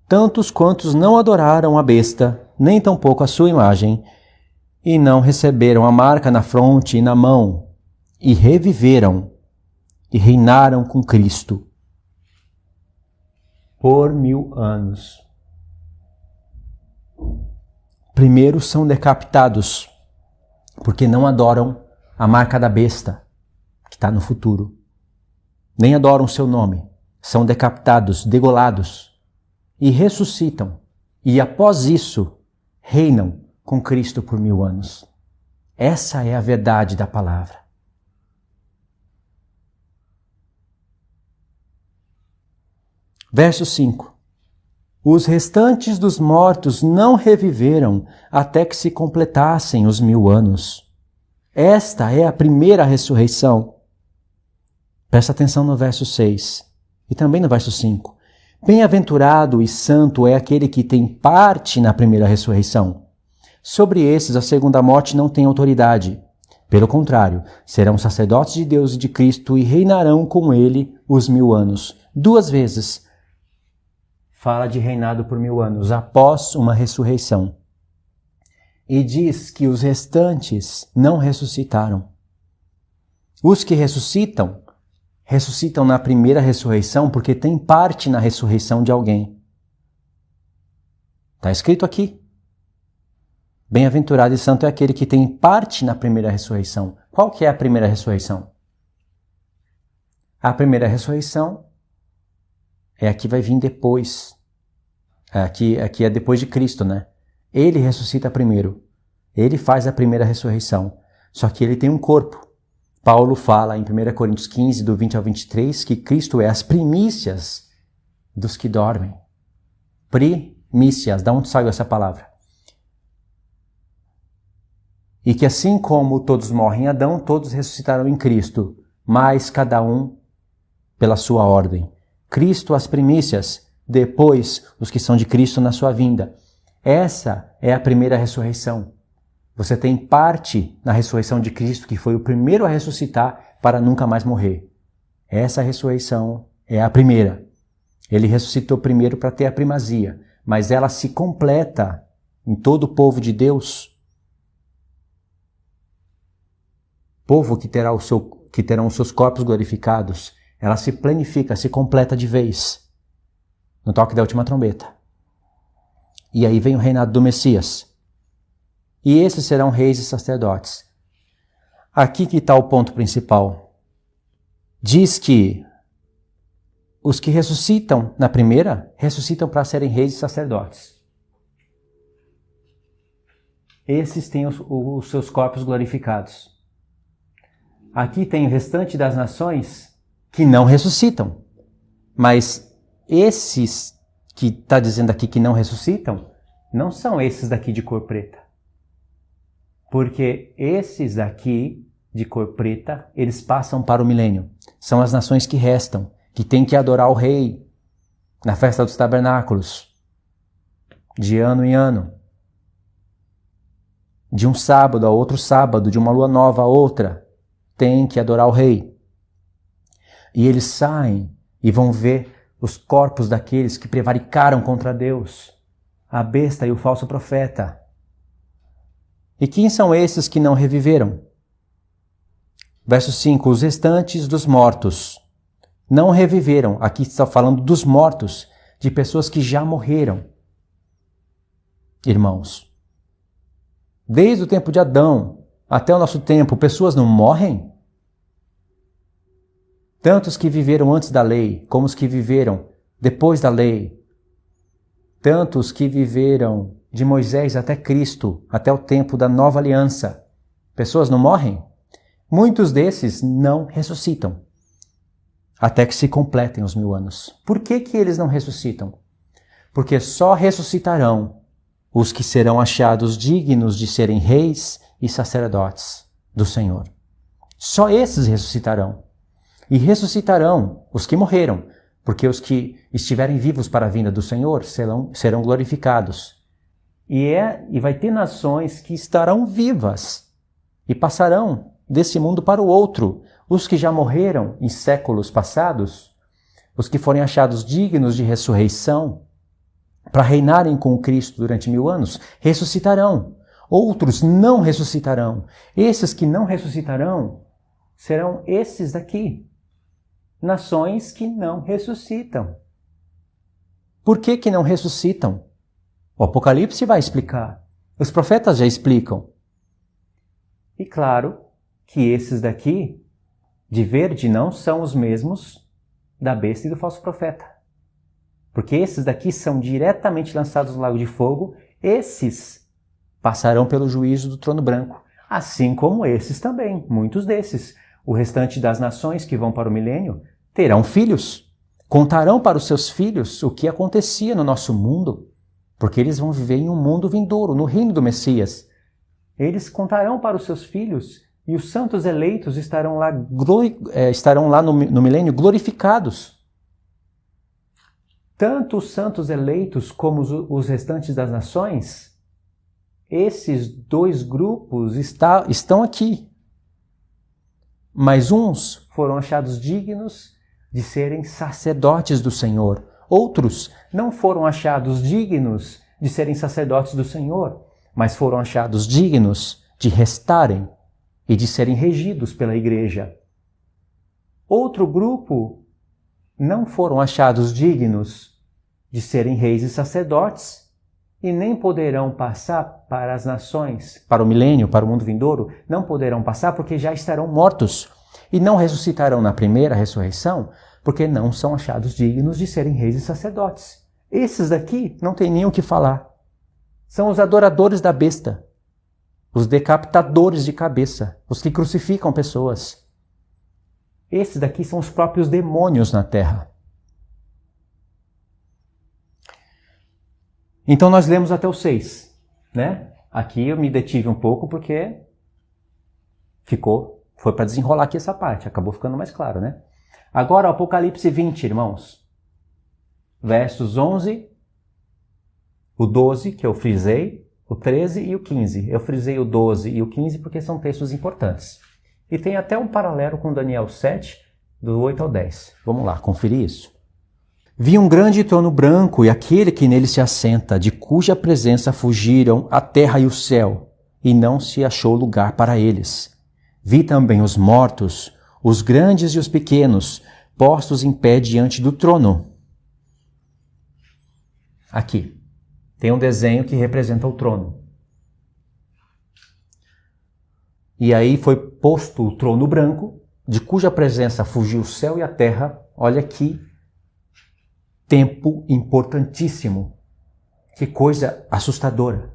Speaker 1: Tantos quantos não adoraram a besta, nem tampouco a sua imagem, e não receberam a marca na fronte e na mão, e reviveram e reinaram com Cristo por 1000 anos. Primeiro são decapitados, porque não adoram a marca da besta, que está no futuro. Nem adoram o seu nome. São decapitados, degolados, e ressuscitam. E após isso, reinam com Cristo por 1000 anos. Essa é a verdade da palavra. Verso 5. Os restantes dos mortos não reviveram até que se completassem os 1000 anos. Esta é a primeira ressurreição. Presta atenção no verso 6 e também no verso 5. Bem-aventurado e santo é aquele que tem parte na primeira ressurreição. Sobre esses a segunda morte não tem autoridade. Pelo contrário, serão sacerdotes de Deus e de Cristo e reinarão com ele os 1000 anos. 2 vezes fala de reinado por 1000 anos, após uma ressurreição. E diz que os restantes não ressuscitaram. Os que ressuscitam na primeira ressurreição porque têm parte na ressurreição de alguém. Está escrito aqui. Bem-aventurado e santo é aquele que tem parte na primeira ressurreição. Qual que é a primeira ressurreição? A primeira ressurreição é a que vai vir depois. Aqui é depois de Cristo, né? Ele ressuscita primeiro. Ele faz a primeira ressurreição. Só que ele tem um corpo. Paulo fala em 1 Coríntios 15, do 20 ao 23, que Cristo é as primícias dos que dormem. Primícias, da onde saiu essa palavra? E que assim como todos morrem em Adão, todos ressuscitarão em Cristo, mas cada um pela sua ordem. Cristo as primícias, depois os que são de Cristo na sua vinda. Essa é a primeira ressurreição. Você tem parte na ressurreição de Cristo, que foi o primeiro a ressuscitar para nunca mais morrer. Essa ressurreição é a primeira. Ele ressuscitou primeiro para ter a primazia, mas ela se completa em todo o povo de Deus. Povo que terão os seus corpos glorificados. Ela se planifica, se completa de vez, no toque da última trombeta. E aí vem o reinado do Messias. E esses serão reis e sacerdotes. Aqui que está o ponto principal. Diz que os que ressuscitam na primeira, ressuscitam para serem reis e sacerdotes. Esses têm os seus corpos glorificados. aqui tem o restante das nações que não ressuscitam. Mas esses que está dizendo aqui que não ressuscitam, não são esses daqui de cor preta. Porque esses daqui de cor preta, eles passam para o milênio. São as nações que restam, que têm que adorar o rei na festa dos tabernáculos, de ano em ano. De um sábado a outro sábado, de uma lua nova a outra, tem que adorar o rei. E eles saem e vão ver os corpos daqueles que prevaricaram contra Deus, a besta e o falso profeta. E quem são esses que não reviveram? Verso 5, os restantes dos mortos não reviveram. Aqui está falando dos mortos, de pessoas que já morreram. Irmãos, desde o tempo de Adão até o nosso tempo, pessoas não morrem? Tanto os que viveram antes da lei, como os que viveram depois da lei. Tanto os que viveram de Moisés até Cristo, até o tempo da nova aliança. Pessoas não morrem? Muitos desses não ressuscitam, até que se completem os 1000 anos. Por que que eles não ressuscitam? Porque só ressuscitarão os que serão achados dignos de serem reis e sacerdotes do Senhor. Só esses ressuscitarão. E ressuscitarão os que morreram, porque os que estiverem vivos para a vinda do Senhor serão glorificados. E vai ter nações que estarão vivas e passarão desse mundo para o outro. Os que já morreram em séculos passados, os que forem achados dignos de ressurreição, para reinarem com Cristo durante 1000 anos, ressuscitarão. Outros não ressuscitarão. Esses que não ressuscitarão serão esses daqui. Nações que não ressuscitam. Por que que não ressuscitam? O Apocalipse vai explicar. Os profetas já explicam. E claro que esses daqui, de verde, não são os mesmos da besta e do falso profeta. Porque esses daqui são diretamente lançados no lago de fogo. Esses passarão pelo juízo do trono branco. Assim como esses também, muitos desses. O restante das nações que vão para o milênio terão filhos. Contarão para os seus filhos o que acontecia no nosso mundo. Porque eles vão viver em um mundo vindouro, no reino do Messias. Eles contarão para os seos filhos e os santos eleitos estarão lá no milênio glorificados. Tanto os santos eleitos como os restantes das nações, esses dois grupos estão aqui. Mas uns foram achados dignos de serem sacerdotes do Senhor. Outros não foram achados dignos de serem sacerdotes do Senhor, mas foram achados dignos de restarem e de serem regidos pela igreja. Outro grupo não foram achados dignos de serem reis e sacerdotes e nem poderão passar para as nações, para o milênio, para o mundo vindouro, não poderão passar porque já estarão mortos e não ressuscitarão na primeira ressurreição porque não são achados dignos de serem reis e sacerdotes. Esses daqui não tem nem o que falar. São os adoradores da besta, os decapitadores de cabeça, os que crucificam pessoas. Esses daqui são os próprios demônios na terra. Então nós lemos até o 6, né? Aqui eu me detive um pouco porque foi para desenrolar aqui essa parte, acabou ficando mais claro, né? Agora Apocalipse 20, irmãos. Versos 11, o 12, que eu frisei, o 13 e o 15. Eu frisei o 12 e o 15 porque são textos importantes. E tem até um paralelo com Daniel 7, do 8 ao 10. Vamos lá, conferir isso. Vi um grande trono branco e aquele que nele se assenta, de cuja presença fugiram a terra e o céu, e não se achou lugar para eles. Vi também os mortos, os grandes e os pequenos, postos em pé diante do trono. Aqui tem um desenho que representa o trono. E aí foi posto o trono branco, de cuja presença fugiu o céu e a terra. Olha que tempo importantíssimo. Que coisa assustadora.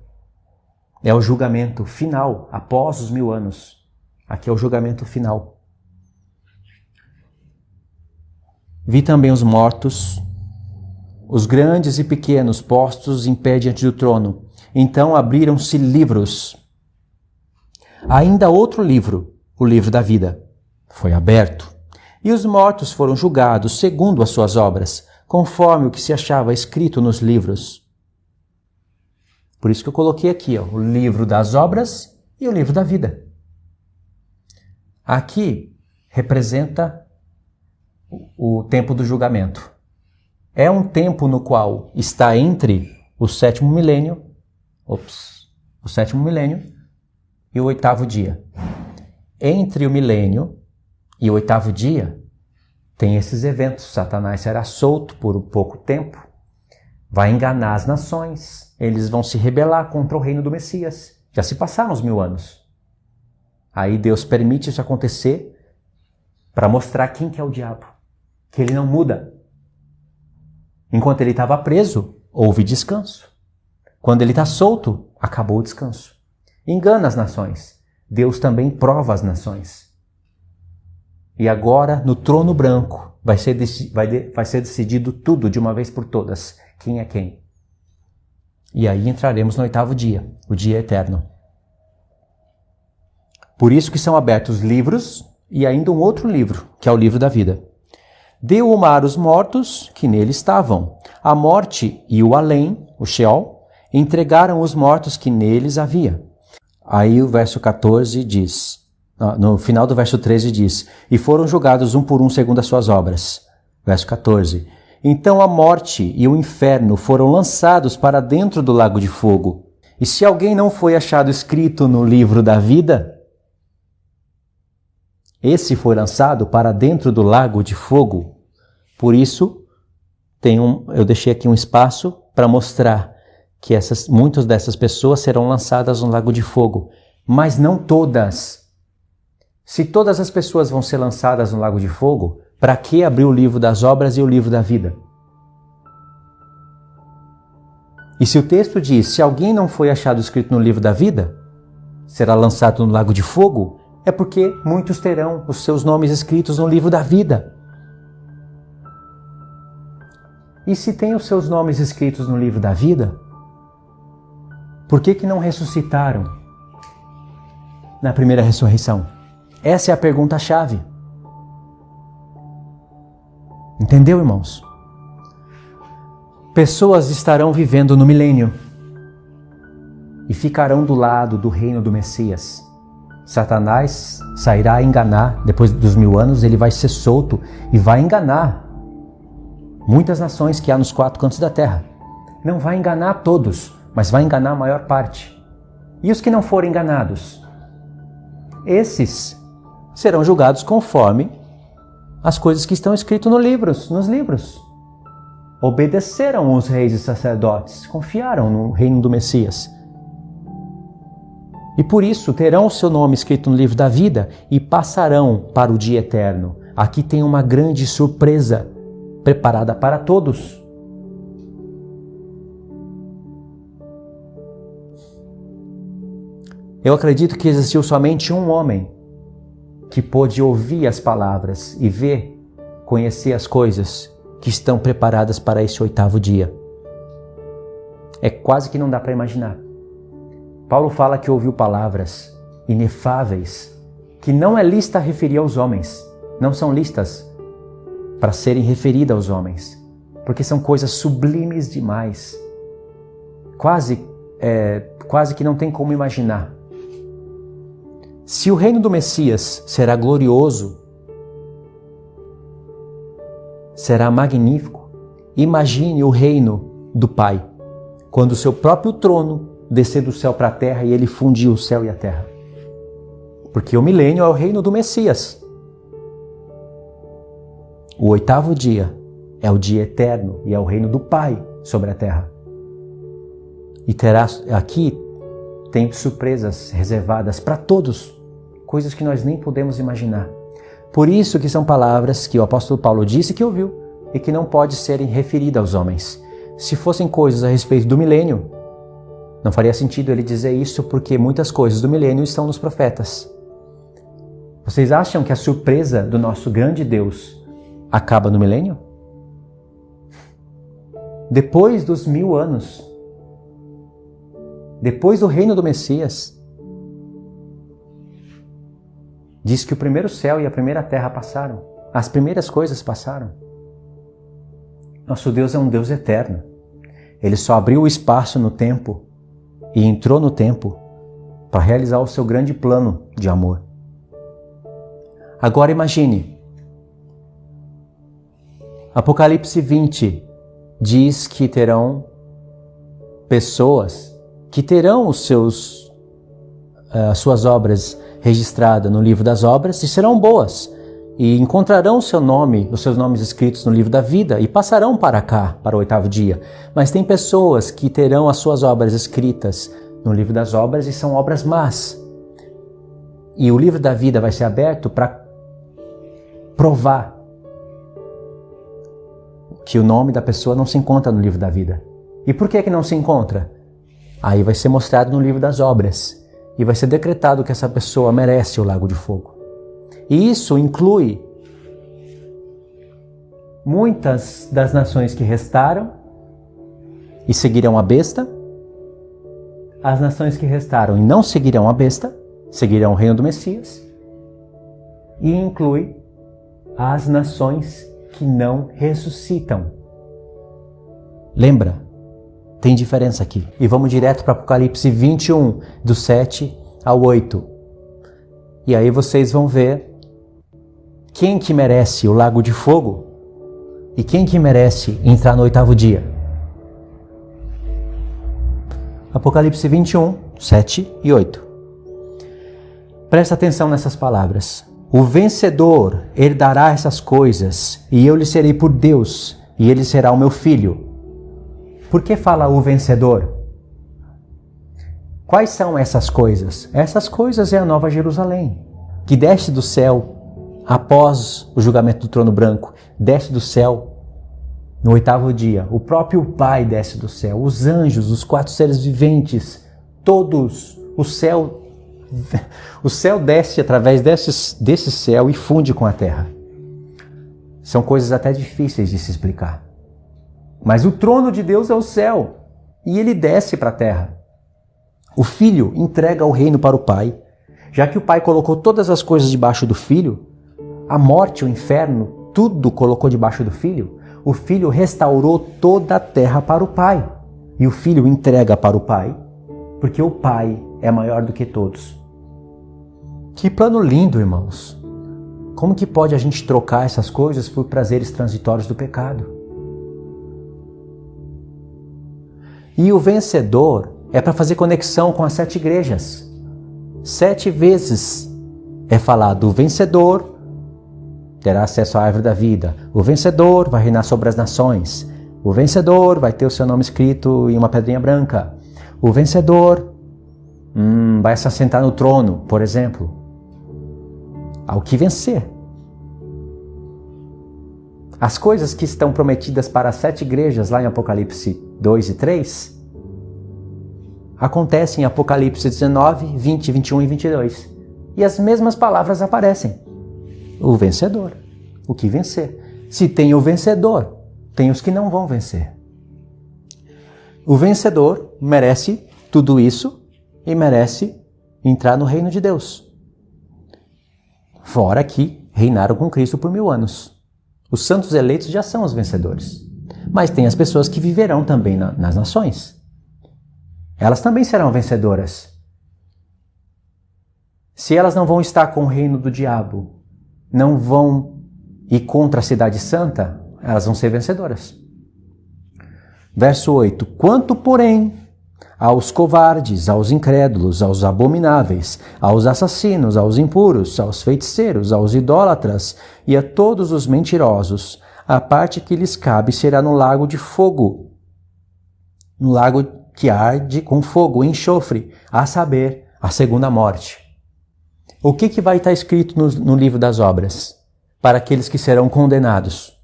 Speaker 1: É o julgamento final, após os 1000 anos. Aqui é o julgamento final. Vi também os mortos, os grandes e pequenos, postos em pé diante do trono. Então abriram-se livros. Ainda outro livro, o livro da vida, foi aberto. E os mortos foram julgados segundo as suas obras, conforme o que se achava escrito nos livros. Por isso que eu coloquei aqui, o livro das obras e o livro da vida. Aqui representa o tempo do julgamento. É um tempo no qual está entre o sétimo milênio, e o oitavo dia. Entre o milênio e o oitavo dia, tem esses eventos. Satanás será solto por um pouco tempo, vai enganar as nações, eles vão se rebelar contra o reino do Messias. Já se passaram os 1000 anos. Aí Deus permite isso acontecer para mostrar quem que é o diabo, que ele não muda. Enquanto ele estava preso, houve descanso. Quando ele está solto, acabou o descanso. Engana as nações. Deus também prova as nações. E agora, no trono branco, vai ser decidido tudo de uma vez por todas. Quem é quem? E aí entraremos no oitavo dia, o dia eterno. Por isso que são abertos livros e ainda um outro livro, que é o livro da vida. Deu o mar os mortos que nele estavam. A morte e o além, o Sheol, entregaram os mortos que neles havia. Aí o verso 14 diz, no final do verso 13 diz, e foram julgados um por um segundo as suas obras. Verso 14. Então a morte e o inferno foram lançados para dentro do lago de fogo. E se alguém não foi achado escrito no livro da vida, esse foi lançado para dentro do lago de fogo. Por isso, eu deixei aqui um espaço para mostrar que muitas dessas pessoas serão lançadas no lago de fogo, mas não todas. Se todas as pessoas vão ser lançadas no lago de fogo, para que abrir o livro das obras e o livro da vida? E se o texto diz, se alguém não foi achado escrito no livro da vida, será lançado no lago de fogo, é porque muitos terão os seus nomes escritos no livro da vida. E se tem os seus nomes escritos no livro da vida, por que não ressuscitaram na primeira ressurreição? Essa é a pergunta-chave. Entendeu, irmãos? Pessoas estarão vivendo no milênio e ficarão do lado do reino do Messias. Satanás sairá a enganar, depois dos 1000 anos, ele vai ser solto e vai enganar muitas nações que há nos 4 cantos da terra. Não vai enganar todos, mas vai enganar a maior parte. E os que não forem enganados? Esses serão julgados conforme as coisas que estão escritas nos livros. Obedeceram os reis e sacerdotes, confiaram no reino do Messias. E por isso terão o seu nome escrito no livro da vida e passarão para o dia eterno. Aqui tem uma grande surpresa preparada para todos. Eu acredito que existiu somente um homem que pôde ouvir as palavras e ver, conhecer as coisas que estão preparadas para esse 8º dia. É quase que não dá para imaginar. Paulo fala que ouviu palavras inefáveis, que não é lista a referir aos homens, não são listas para serem referidas aos homens, porque são coisas sublimes demais, quase que não tem como imaginar. Se o reino do Messias será glorioso, será magnífico, imagine o reino do Pai, quando o seu próprio trono descer do céu para a terra e ele fundir o céu e a terra. Porque o milênio é o reino do Messias. O 8º dia é o dia eterno e é o reino do Pai sobre a terra. E aqui tem surpresas reservadas para todos, coisas que nós nem podemos imaginar. Por isso que são palavras que o apóstolo Paulo disse que ouviu e que não pode serem referidas aos homens. Se fossem coisas a respeito do milênio, não faria sentido ele dizer isso, porque muitas coisas do milênio estão nos profetas. Vocês acham que a surpresa do nosso grande Deus acaba no milênio? Depois dos 1000 anos, depois do reino do Messias, diz que o primeiro céu e a primeira terra passaram. As primeiras coisas passaram. Nosso Deus é um Deus eterno. Ele só abriu o espaço no tempo e entrou no tempo para realizar o seu grande plano de amor. Agora imagine, Apocalipse 20 diz que terão pessoas que terão as suas obras registradas no livro das obras e serão boas e encontrarão os seus nomes escritos no livro da vida e passarão para cá, para o 8º dia. Mas tem pessoas que terão as suas obras escritas no livro das obras e são obras más. E o livro da vida vai ser aberto para provar que o nome da pessoa não se encontra no livro da vida. E por que não se encontra? Aí vai ser mostrado no livro das obras e vai ser decretado que essa pessoa merece o lago de fogo. E isso inclui muitas das nações que restaram e seguirão a besta, as nações que restaram e não seguirão a besta, seguirão o reino do Messias, e inclui as nações que não ressuscitam. Lembra? Tem diferença aqui. E vamos direto para Apocalipse 21, do 7 ao 8. E aí vocês vão ver quem que merece o lago de fogo e quem que merece entrar no 8º dia. Apocalipse 21, 7 e 8. Presta atenção nessas palavras. O vencedor herdará essas coisas, e eu lhe serei por Deus, e ele será o meu filho. Por que fala o vencedor? Quais são essas coisas? Essas coisas é a Nova Jerusalém, que desce do céu após o julgamento do trono branco, desce do céu no 8º dia. O próprio Pai desce do céu, os anjos, os 4 seres viventes, todos, o céu desce através desse céu e funde com a terra. São coisas até difíceis de se explicar. Mas o trono de Deus é o céu e ele desce para a terra. O Filho entrega o reino para o Pai. Já que o Pai colocou todas as coisas debaixo do Filho, a morte, o inferno, tudo colocou debaixo do Filho, o Filho restaurou toda a terra para o Pai. E o Filho entrega para o Pai, porque o Pai é maior do que todos. Que plano lindo, irmãos! Como que pode a gente trocar essas coisas por prazeres transitórios do pecado? E o vencedor é para fazer conexão com as 7 igrejas. 7 vezes é falado: o vencedor terá acesso à árvore da vida, o vencedor vai reinar sobre as nações, o vencedor vai ter o seu nome escrito em uma pedrinha branca, o vencedor vai se assentar no trono, por exemplo. Ao que vencer. As coisas que estão prometidas para as 7 igrejas lá em Apocalipse 2 e 3 acontecem em Apocalipse 19, 20, 21 e 22. E as mesmas palavras aparecem. O vencedor. O que vencer. Se tem o vencedor, tem os que não vão vencer. O vencedor merece tudo isso e merece entrar no reino de Deus. Fora que reinaram com Cristo por 1000 anos. Os santos eleitos já são os vencedores. Mas tem as pessoas que viverão também nas nações. Elas também serão vencedoras. Se elas não vão estar com o reino do diabo, não vão ir contra a cidade santa, elas vão ser vencedoras. Verso 8. Quanto, porém, aos covardes, aos incrédulos, aos abomináveis, aos assassinos, aos impuros, aos feiticeiros, aos idólatras e a todos os mentirosos, a parte que lhes cabe será no lago de fogo, no lago que arde com fogo e enxofre, a saber, a segunda morte. O que vai estar escrito no livro das obras para aqueles que serão condenados?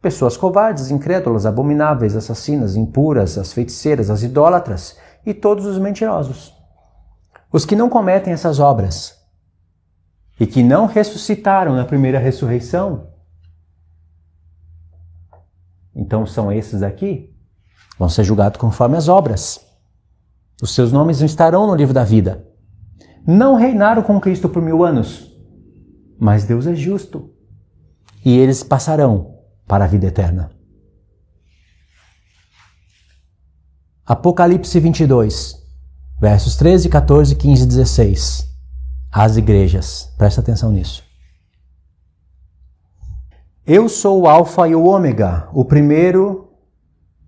Speaker 1: Pessoas covardes, incrédulas, abomináveis, assassinas, impuras, as feiticeiras, as idólatras e todos os mentirosos. Os que não cometem essas obras e que não ressuscitaram na primeira ressurreição então são esses aqui, vão ser julgados conforme as obras. Os seus nomes não estarão no livro da vida. Não reinaram com Cristo por 1000 anos, mas Deus é justo. E eles passarão para a vida eterna. Apocalipse 22, versos 13, 14, 15 e 16. As igrejas. Presta atenção nisso. Eu sou o Alfa e o Ômega, o primeiro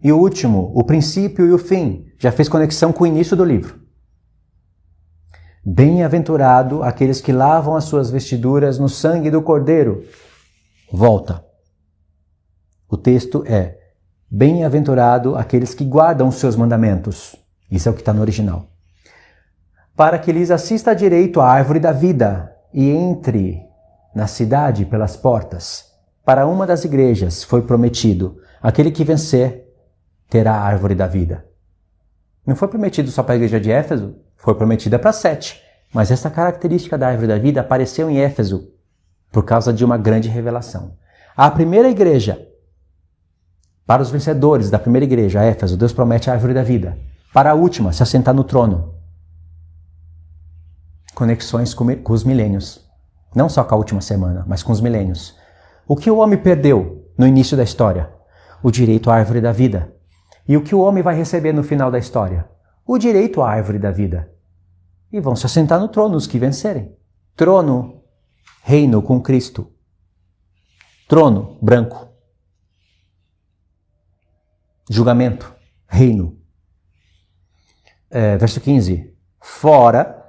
Speaker 1: e o último, o princípio e o fim. Já fez conexão com o início do livro. Bem-aventurado aqueles que lavam as suas vestiduras no sangue do Cordeiro. Volta. O texto é: bem-aventurado aqueles que guardam os seus mandamentos. Isso é o que está no original. Para que lhes assista direito a árvore da vida e entre na cidade pelas portas. Para uma das igrejas foi prometido: aquele que vencer terá a árvore da vida. Não foi prometido só para a igreja de Éfeso, foi prometida para 7. Mas essa característica da árvore da vida apareceu em Éfeso por causa de uma grande revelação. A primeira igreja, para os vencedores da primeira igreja, Éfeso, Deus promete a árvore da vida. Para a última, se assentar no trono. Conexões com os milênios. Não só com a última semana, mas com os milênios. O que o homem perdeu no início da história? O direito à árvore da vida. E o que o homem vai receber no final da história? O direito à árvore da vida. E vão se assentar no trono os que vencerem. Trono, reino com Cristo. Trono, branco. Julgamento, reino. Verso 15. Fora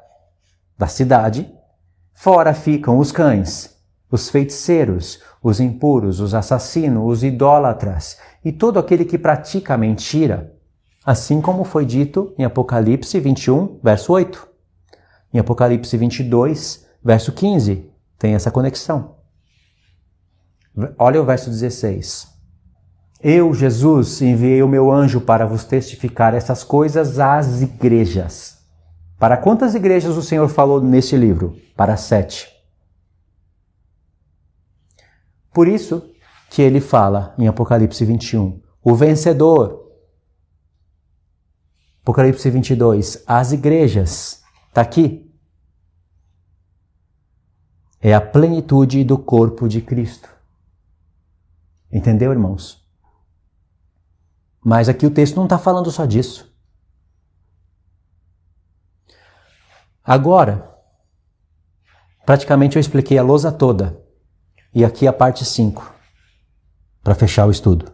Speaker 1: da cidade, fora ficam os cães, os feiticeiros, os impuros, os assassinos, os idólatras e todo aquele que pratica a mentira, assim como foi dito em Apocalipse 21, verso 8. Em Apocalipse 22, verso 15, tem essa conexão. Olha o verso 16. Eu, Jesus, enviei o meu anjo para vos testificar essas coisas às igrejas. Para quantas igrejas o Senhor falou neste livro? Para 7. Por isso que ele fala em Apocalipse 21, o vencedor. Apocalipse 22, as igrejas. Está aqui. É a plenitude do corpo de Cristo. Entendeu, irmãos? Mas aqui o texto não está falando só disso. Agora, praticamente eu expliquei a lousa toda. E aqui a parte 5, para fechar o estudo.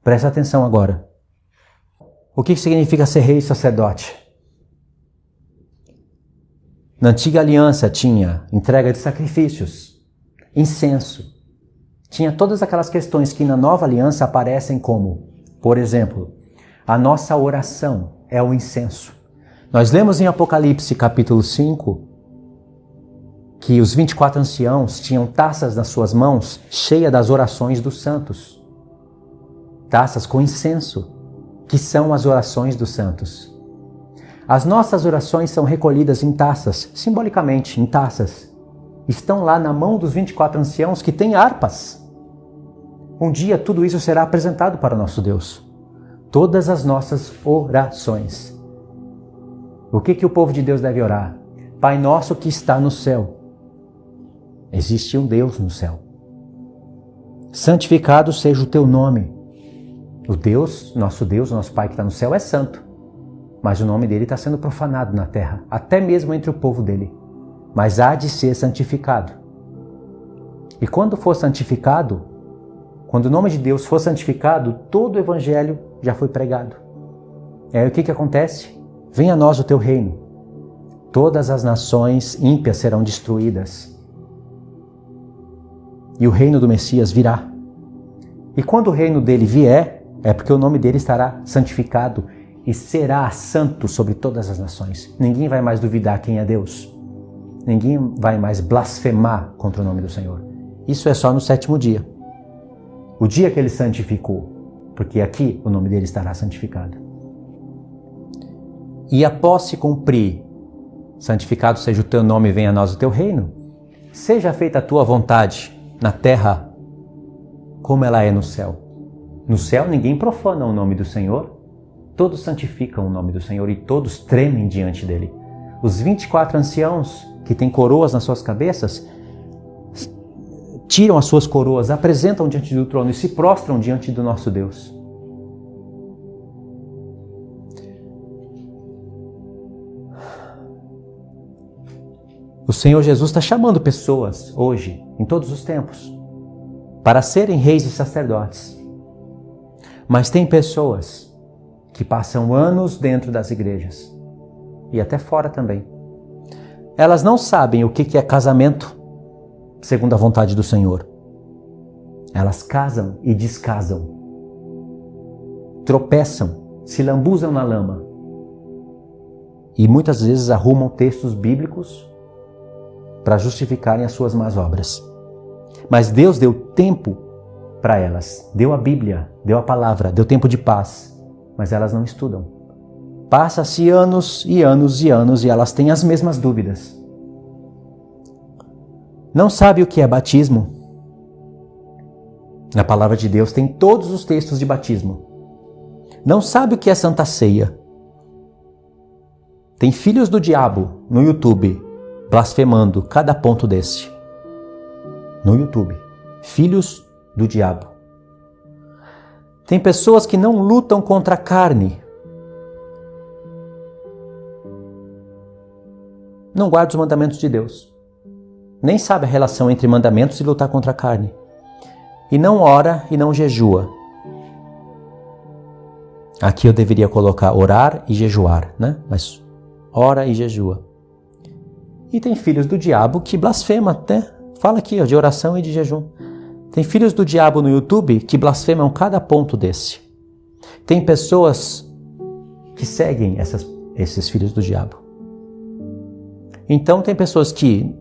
Speaker 1: Presta atenção agora. O que significa ser rei e sacerdote? Na antiga aliança tinha entrega de sacrifícios, incenso. Tinha todas aquelas questões que na nova aliança aparecem como, por exemplo, a nossa oração é o incenso. Nós lemos em Apocalipse capítulo 5 que os 24 anciãos tinham taças nas suas mãos cheias das orações dos santos. Taças com incenso, que são as orações dos santos. As nossas orações são recolhidas em taças, simbolicamente em taças. Estão lá na mão dos 24 anciãos que têm harpas. Um dia tudo isso será apresentado para o nosso Deus. Todas as nossas orações. O que o povo de Deus deve orar? Pai nosso que está no céu. Existe um Deus no céu. Santificado seja o teu nome. O Deus, nosso Pai que está no céu é santo. Mas o nome dele está sendo profanado na terra, até mesmo entre o povo dele. Mas há de ser santificado. E quando for santificado, quando o nome de Deus for santificado, todo o evangelho já foi pregado. E aí o que acontece? Venha a nós o teu reino. Todas as nações ímpias serão destruídas. E o reino do Messias virá. E quando o reino dele vier, é porque o nome dele estará santificado e será santo sobre todas as nações. Ninguém vai mais duvidar quem é Deus. Ninguém vai mais blasfemar contra o nome do Senhor. Isso é só no 7º dia. O dia que ele santificou, porque aqui o nome dele estará santificado. E após se cumprir, santificado seja o teu nome e venha a nós o teu reino, seja feita a tua vontade na terra como ela é no céu. No céu ninguém profana o nome do Senhor, todos santificam o nome do Senhor e todos tremem diante dele. Os 24 anciãos que têm coroas nas suas cabeças, tiram as suas coroas, apresentam diante do trono e se prostram diante do nosso Deus. O Senhor Jesus está chamando pessoas hoje, em todos os tempos, para serem reis e sacerdotes. Mas tem pessoas que passam anos dentro das igrejas e até fora também. Elas não sabem o que é casamento segundo a vontade do Senhor. Elas casam e descasam, tropeçam, se lambuzam na lama e muitas vezes arrumam textos bíblicos para justificarem as suas más obras. Mas Deus deu tempo para elas, deu a Bíblia, deu a palavra, deu tempo de paz, mas elas não estudam. Passa-se anos e anos e anos e elas têm as mesmas dúvidas. Não sabe o que é batismo? Na palavra de Deus tem todos os textos de batismo. Não sabe o que é Santa Ceia. Tem filhos do diabo no YouTube blasfemando cada ponto desse. No YouTube. Filhos do diabo. Tem pessoas que não lutam contra a carne. Não guarda os mandamentos de Deus. Nem sabe a relação entre mandamentos e lutar contra a carne. E não ora e não jejua. Aqui eu deveria colocar orar e jejuar, né? Mas ora e jejua. E tem filhos do diabo que blasfemam até. Fala aqui, ó, de oração e de jejum. Tem filhos do diabo no YouTube que blasfemam cada ponto desse. Tem pessoas que seguem esses filhos do diabo. Então tem pessoas que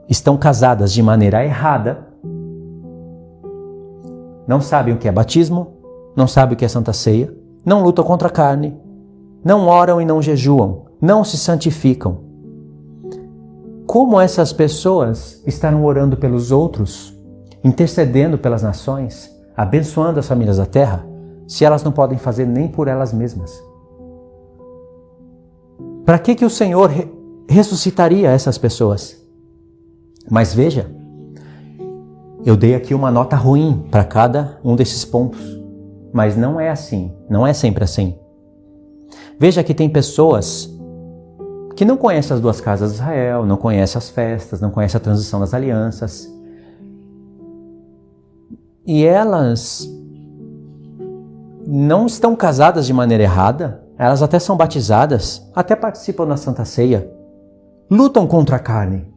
Speaker 1: estão casadas de maneira errada, não sabem o que é batismo, não sabem o que é Santa Ceia, não lutam contra a carne, não oram e não jejuam, não se santificam. Como essas pessoas estarão orando pelos outros, intercedendo pelas nações, abençoando as famílias da terra, se elas não podem fazer nem por elas mesmas? Para que o Senhor ressuscitaria essas pessoas? Mas veja, eu dei aqui uma nota ruim para cada um desses pontos, mas não é assim, não é sempre assim. Veja que tem pessoas que não conhecem as duas casas de Israel, não conhecem as festas, não conhecem a transição das alianças. E elas não estão casadas de maneira errada, elas até são batizadas, até participam da Santa Ceia, lutam contra a carne.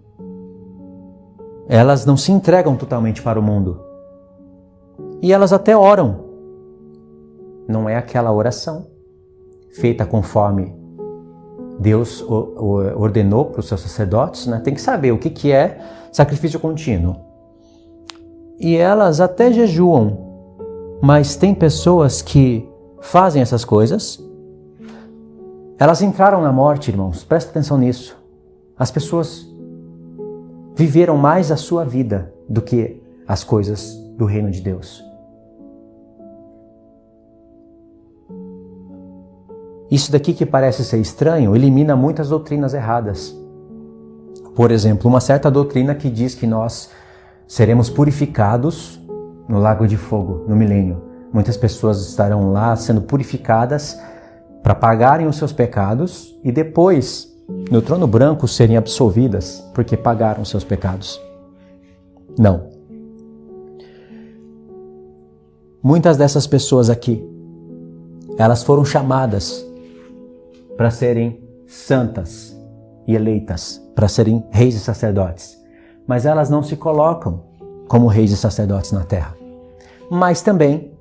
Speaker 1: Elas não se entregam totalmente para o mundo. E elas até oram. Não é aquela oração feita conforme Deus ordenou para os seus sacerdotes, né? Tem que saber o que é sacrifício contínuo. E elas até jejuam, mas tem pessoas que fazem essas coisas. Elas entraram na morte, irmãos, presta atenção nisso. As pessoas viveram mais a sua vida do que as coisas do reino de Deus. Isso daqui que parece ser estranho elimina muitas doutrinas erradas. Por exemplo, uma certa doutrina que diz que nós seremos purificados no lago de fogo, no milênio. Muitas pessoas estarão lá sendo purificadas para pagarem os seus pecados e depois, no trono branco, serem absolvidas porque pagaram os seus pecados. Não. Muitas dessas pessoas aqui, elas foram chamadas para serem santas e eleitas, para serem reis e sacerdotes. Mas elas não se colocam como reis e sacerdotes na terra. Mas também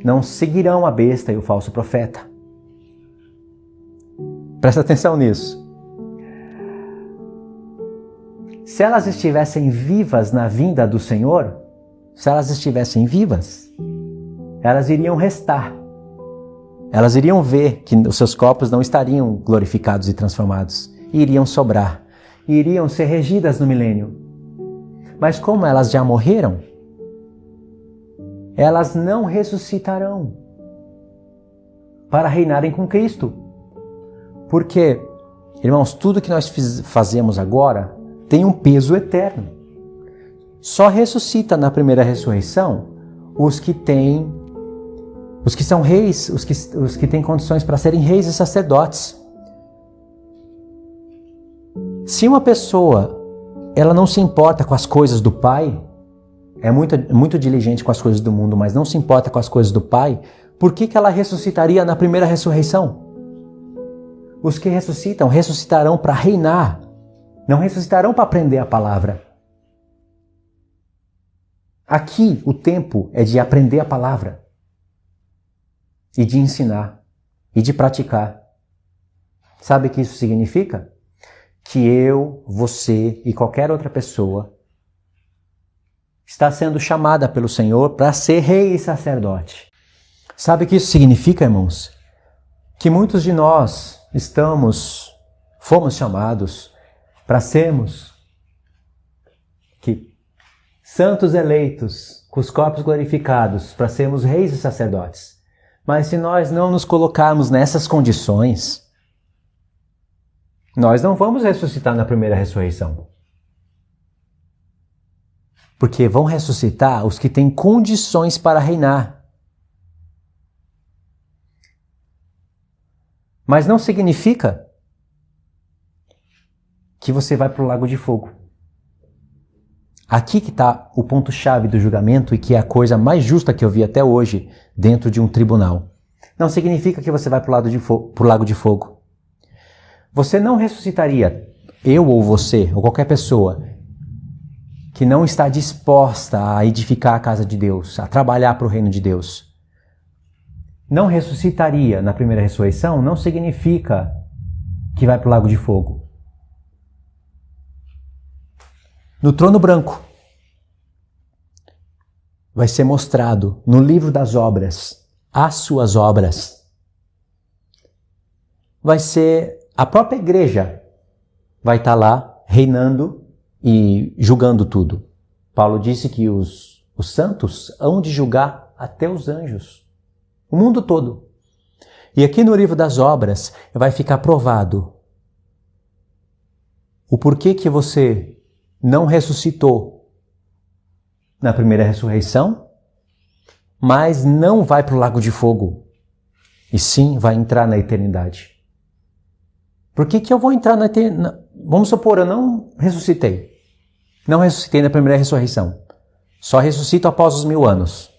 Speaker 1: não seguirão a besta e o falso profeta. Presta atenção nisso. Se elas estivessem vivas na vinda do Senhor, se elas estivessem vivas, elas iriam restar. Elas iriam ver que os seus corpos não estariam glorificados e transformados, iriam sobrar, iriam ser regidas no milênio. Mas como elas já morreram, elas não ressuscitarão para reinarem com Cristo. Porque, irmãos, tudo que nós fazemos agora tem um peso eterno. Só ressuscita na primeira ressurreição os que são reis, os que têm condições para serem reis e sacerdotes. Se uma pessoa ela não se importa com as coisas do Pai, é muito diligente com as coisas do mundo, mas não se importa com as coisas do Pai, por que ela ressuscitaria na primeira ressurreição? Os que ressuscitam, ressuscitarão para reinar, não ressuscitarão para aprender a palavra. Aqui o tempo é de aprender a palavra, e de ensinar, e de praticar. Sabe o que isso significa? Que eu, você e qualquer outra pessoa está sendo chamada pelo Senhor para ser rei e sacerdote. Sabe o que isso significa, irmãos? Que muitos de nós fomos chamados para sermos santos eleitos, com os corpos glorificados, para sermos reis e sacerdotes. Mas se nós não nos colocarmos nessas condições, nós não vamos ressuscitar na primeira ressurreição. Porque vão ressuscitar os que têm condições para reinar. Mas não significa que você vai para o lago de fogo. Aqui que está o ponto-chave do julgamento e que é a coisa mais justa que eu vi até hoje dentro de um tribunal. Não significa que você vai para o lago de fogo. Você não ressuscitaria, eu ou você, ou qualquer pessoa, que não está disposta a edificar a casa de Deus, a trabalhar para o reino de Deus. Não ressuscitaria na primeira ressurreição não significa que vai para o lago de fogo. No trono branco vai ser mostrado no livro das obras, as suas obras. Vai ser a própria igreja vai estar lá reinando e julgando tudo. Paulo disse que os santos hão de julgar até os anjos, o mundo todo. E aqui no livro das obras vai ficar provado o porquê que você não ressuscitou na primeira ressurreição, mas não vai para o lago de fogo, e sim vai entrar na eternidade. Por que eu vou entrar na eternidade? Vamos supor, eu não ressuscitei. Não ressuscitei na primeira ressurreição. Só ressuscito após os 1000 anos.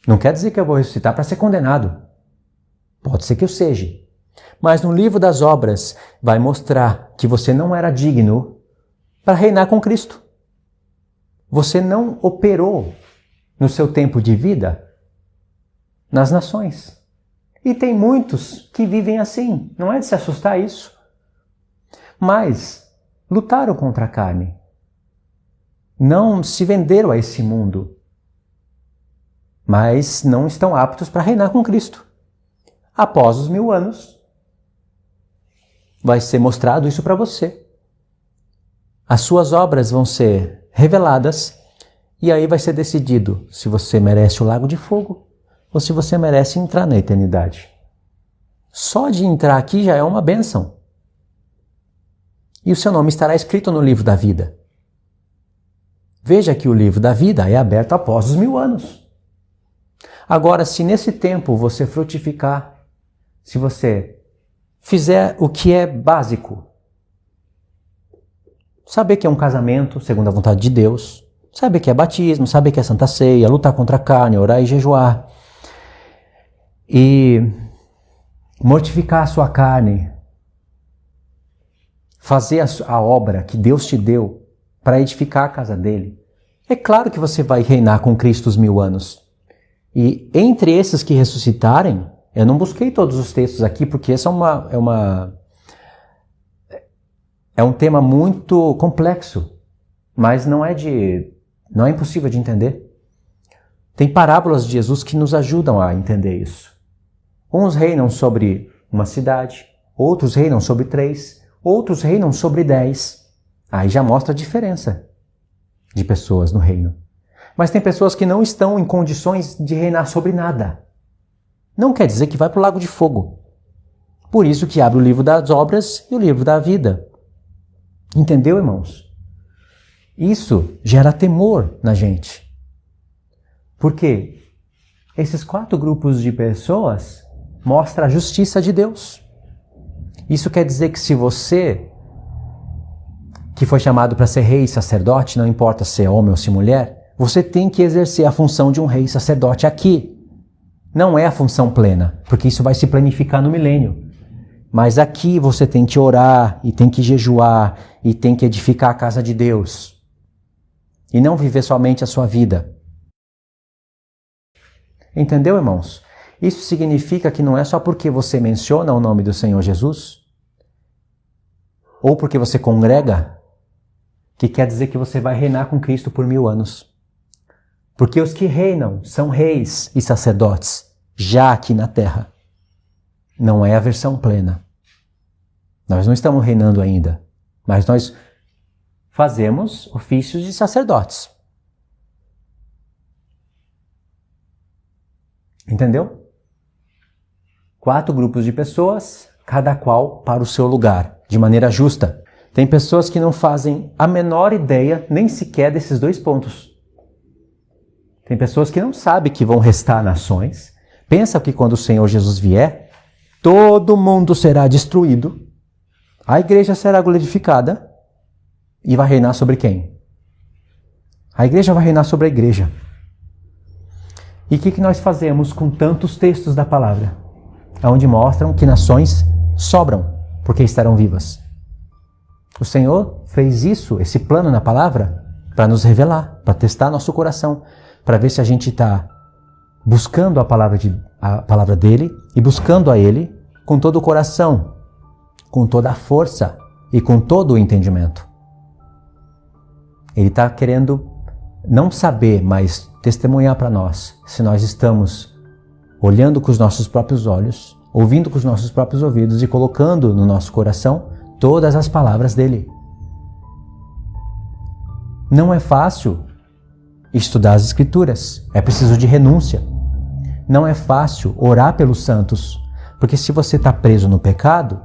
Speaker 1: Não quer dizer que eu vou ressuscitar para ser condenado. Pode ser que eu seja. Mas no livro das obras vai mostrar que você não era digno para reinar com Cristo. Você não operou no seu tempo de vida nas nações. E tem muitos que vivem assim. Não é de se assustar isso. Mas lutaram contra a carne. Não se venderam a esse mundo. Mas não estão aptos para reinar com Cristo. Após os 1000 anos, vai ser mostrado isso para você. As suas obras vão ser reveladas e aí vai ser decidido se você merece o lago de fogo ou se você merece entrar na eternidade. Só de entrar aqui já é uma bênção. E o seu nome estará escrito no livro da vida. Veja que o livro da vida é aberto após os 1000 anos. Agora, se nesse tempo você frutificar, se você fizer o que é básico, saber que é um casamento segundo a vontade de Deus, saber que é batismo, saber que é Santa Ceia, lutar contra a carne, orar e jejuar, e mortificar a sua carne, fazer a obra que Deus te deu para edificar a casa dele, é claro que você vai reinar com Cristo os 1000 anos. E entre esses que ressuscitarem, eu não busquei todos os textos aqui, porque esse é um tema muito complexo, mas não é impossível de entender. Tem parábolas de Jesus que nos ajudam a entender isso. Uns reinam sobre uma cidade, outros reinam sobre 3, outros reinam sobre 10. Aí já mostra a diferença de pessoas no reino. Mas tem pessoas que não estão em condições de reinar sobre nada. Não quer dizer que vai para o lago de fogo. Por isso que abre o livro das obras e o livro da vida. Entendeu, irmãos? Isso gera temor na gente. Porque esses 4 grupos de pessoas mostram a justiça de Deus. Isso quer dizer que se você, que foi chamado para ser rei e sacerdote, não importa se é homem ou se é mulher, você tem que exercer a função de um rei e sacerdote aqui. Não é a função plena, porque isso vai se planificar no milênio. Mas aqui você tem que orar, e tem que jejuar, e tem que edificar a casa de Deus. E não viver somente a sua vida. Entendeu, irmãos? Isso significa que não é só porque você menciona o nome do Senhor Jesus, ou porque você congrega, que quer dizer que você vai reinar com Cristo por 1000 anos. Porque os que reinam são reis e sacerdotes, já aqui na terra. Não é a versão plena. Nós não estamos reinando ainda, mas nós fazemos ofícios de sacerdotes. Entendeu? 4 grupos de pessoas, cada qual para o seu lugar, de maneira justa. Tem pessoas que não fazem a menor ideia, nem sequer desses 2 pontos. Tem pessoas que não sabem que vão restar nações, pensam que quando o Senhor Jesus vier, todo mundo será destruído, a igreja será glorificada e vai reinar sobre quem? A igreja vai reinar sobre a igreja. E o que nós fazemos com tantos textos da palavra? Onde mostram que nações sobram, porque estarão vivas. O Senhor fez isso, esse plano na palavra, para nos revelar, para testar nosso coração, para ver se a gente está buscando a palavra dele e buscando a ele com todo o coração, com toda a força e com todo o entendimento. Ele está querendo não saber, mas testemunhar para nós se nós estamos olhando com os nossos próprios olhos, ouvindo com os nossos próprios ouvidos e colocando no nosso coração todas as palavras dele. Não é fácil estudar as Escrituras, é preciso de renúncia. Não é fácil orar pelos santos, porque se você está preso no pecado,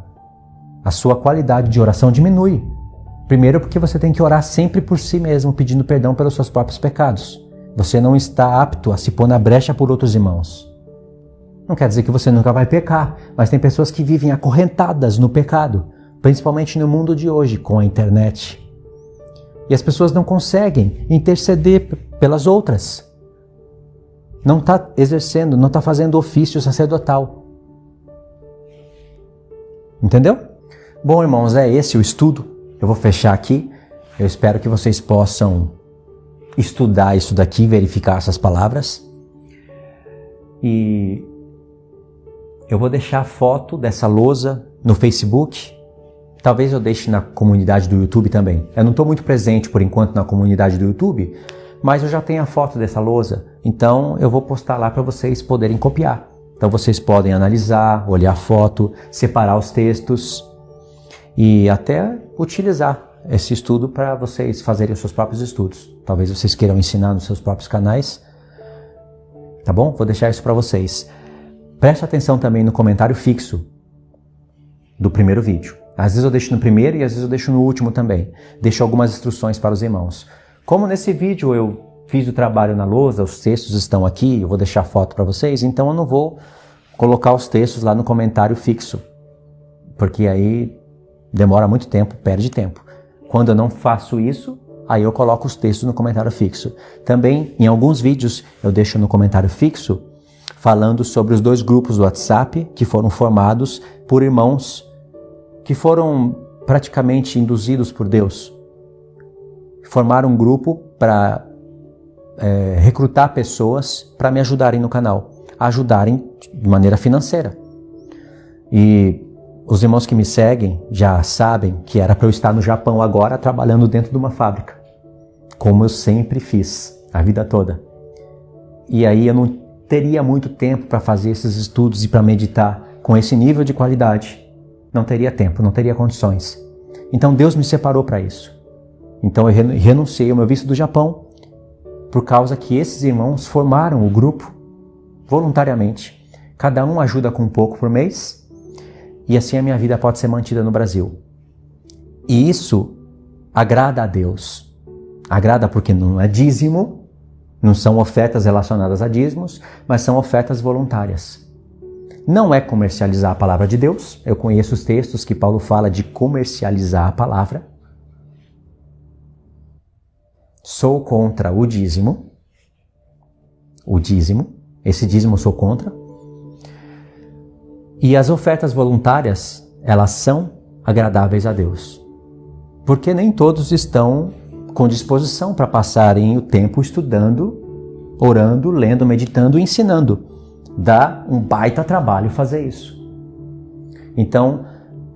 Speaker 1: a sua qualidade de oração diminui. Primeiro porque você tem que orar sempre por si mesmo, pedindo perdão pelos seus próprios pecados. Você não está apto a se pôr na brecha por outros irmãos. Não quer dizer que você nunca vai pecar, mas tem pessoas que vivem acorrentadas no pecado, principalmente no mundo de hoje, com a internet. E as pessoas não conseguem interceder pelas outras. Não está exercendo, não está fazendo ofício sacerdotal. Entendeu? Bom, irmãos, é esse o estudo. Eu vou fechar aqui. Eu espero que vocês possam estudar isso daqui, verificar essas palavras. E eu vou deixar a foto dessa lousa no Facebook. Talvez eu deixe na comunidade do YouTube também. Eu não estou muito presente por enquanto na comunidade do YouTube, mas eu já tenho a foto dessa lousa. Então eu vou postar lá para vocês poderem copiar. Então vocês podem analisar, olhar a foto, separar os textos e até utilizar esse estudo para vocês fazerem os seus próprios estudos. Talvez vocês queiram ensinar nos seus próprios canais. Tá bom? Vou deixar isso para vocês. Preste atenção também no comentário fixo do primeiro vídeo. Às vezes eu deixo no primeiro e às vezes eu deixo no último também. Deixo algumas instruções para os irmãos. Como nesse vídeo eu fiz o trabalho na lousa, os textos estão aqui, eu vou deixar a foto para vocês, então eu não vou colocar os textos lá no comentário fixo, porque aí demora muito tempo, perde tempo. Quando eu não faço isso, aí eu coloco os textos no comentário fixo. Também, em alguns vídeos, eu deixo no comentário fixo falando sobre os 2 grupos do WhatsApp que foram formados por irmãos que foram praticamente induzidos por Deus. Formaram um grupo para recrutar pessoas para me ajudarem no canal, ajudarem de maneira financeira. E os irmãos que me seguem já sabem que era para eu estar no Japão agora trabalhando dentro de uma fábrica, como eu sempre fiz a vida toda. E aí eu não teria muito tempo para fazer esses estudos e para meditar com esse nível de qualidade. Não teria tempo, não teria condições. Então Deus me separou para isso. Então eu renunciei ao meu visto do Japão por causa que esses irmãos formaram o grupo voluntariamente. Cada um ajuda com um pouco por mês e assim a minha vida pode ser mantida no Brasil. E isso agrada a Deus. Agrada porque não é dízimo, não são ofertas relacionadas a dízimos, mas são ofertas voluntárias. Não é comercializar a palavra de Deus. Eu conheço os textos que Paulo fala de comercializar a palavra. Sou contra o dízimo. Esse dízimo eu sou contra. E as ofertas voluntárias, elas são agradáveis a Deus. Porque nem todos estão com disposição para passarem o tempo estudando, orando, lendo, meditando e ensinando. Dá um baita trabalho fazer isso. Então,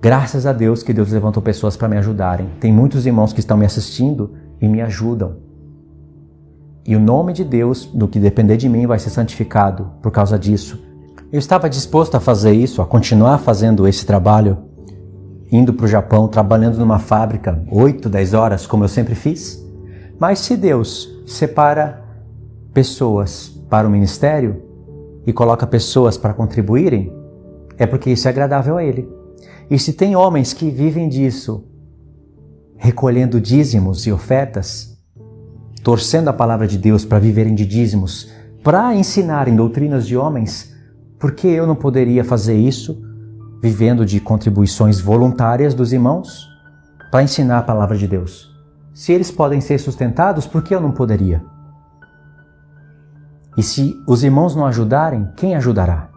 Speaker 1: graças a Deus que Deus levantou pessoas para me ajudarem. Tem muitos irmãos que estão me assistindo e me ajudam. E o nome de Deus, do que depender de mim, vai ser santificado por causa disso. Eu estava disposto a fazer isso, a continuar fazendo esse trabalho, indo para o Japão, trabalhando numa fábrica, 8, 10 horas, como eu sempre fiz. Mas se Deus separa pessoas para o ministério e coloca pessoas para contribuírem, é porque isso é agradável a Ele. E se tem homens que vivem disso, recolhendo dízimos e ofertas, torcendo a palavra de Deus para viverem de dízimos, para ensinarem doutrinas de homens, por que eu não poderia fazer isso, vivendo de contribuições voluntárias dos irmãos, para ensinar a palavra de Deus? Se eles podem ser sustentados, por que eu não poderia? E se os irmãos não ajudarem, quem ajudará?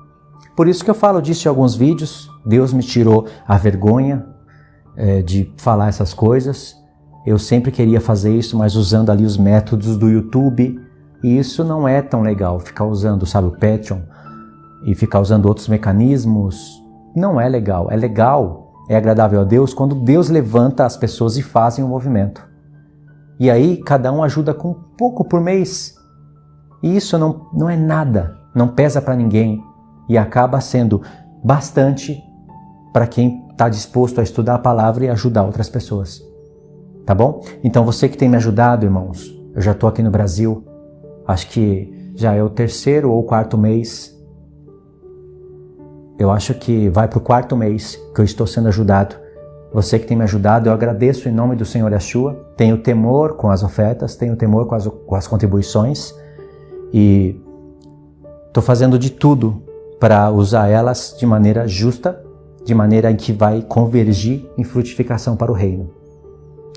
Speaker 1: Por isso que eu falo disso em alguns vídeos. Deus me tirou a vergonha de falar essas coisas. Eu sempre queria fazer isso, mas usando ali os métodos do YouTube. E isso não é tão legal, ficar usando, o Patreon e ficar usando outros mecanismos. Não é legal. É legal, é agradável a Deus quando Deus levanta as pessoas e fazem o movimento. E aí cada um ajuda com pouco por mês. E isso não é nada, não pesa para ninguém e acaba sendo bastante para quem está disposto a estudar a palavra e ajudar outras pessoas. Tá bom? Então você que tem me ajudado, irmãos, eu já estou aqui no Brasil, acho que já é o 3º ou 4º mês. Eu acho que vai para o 4º mês que eu estou sendo ajudado. Você que tem me ajudado, eu agradeço em nome do Senhor Yeshua. Tenho temor com as ofertas, tenho temor com as contribuições. E estou fazendo de tudo para usar elas de maneira justa, de maneira em que vai convergir em frutificação para o reino.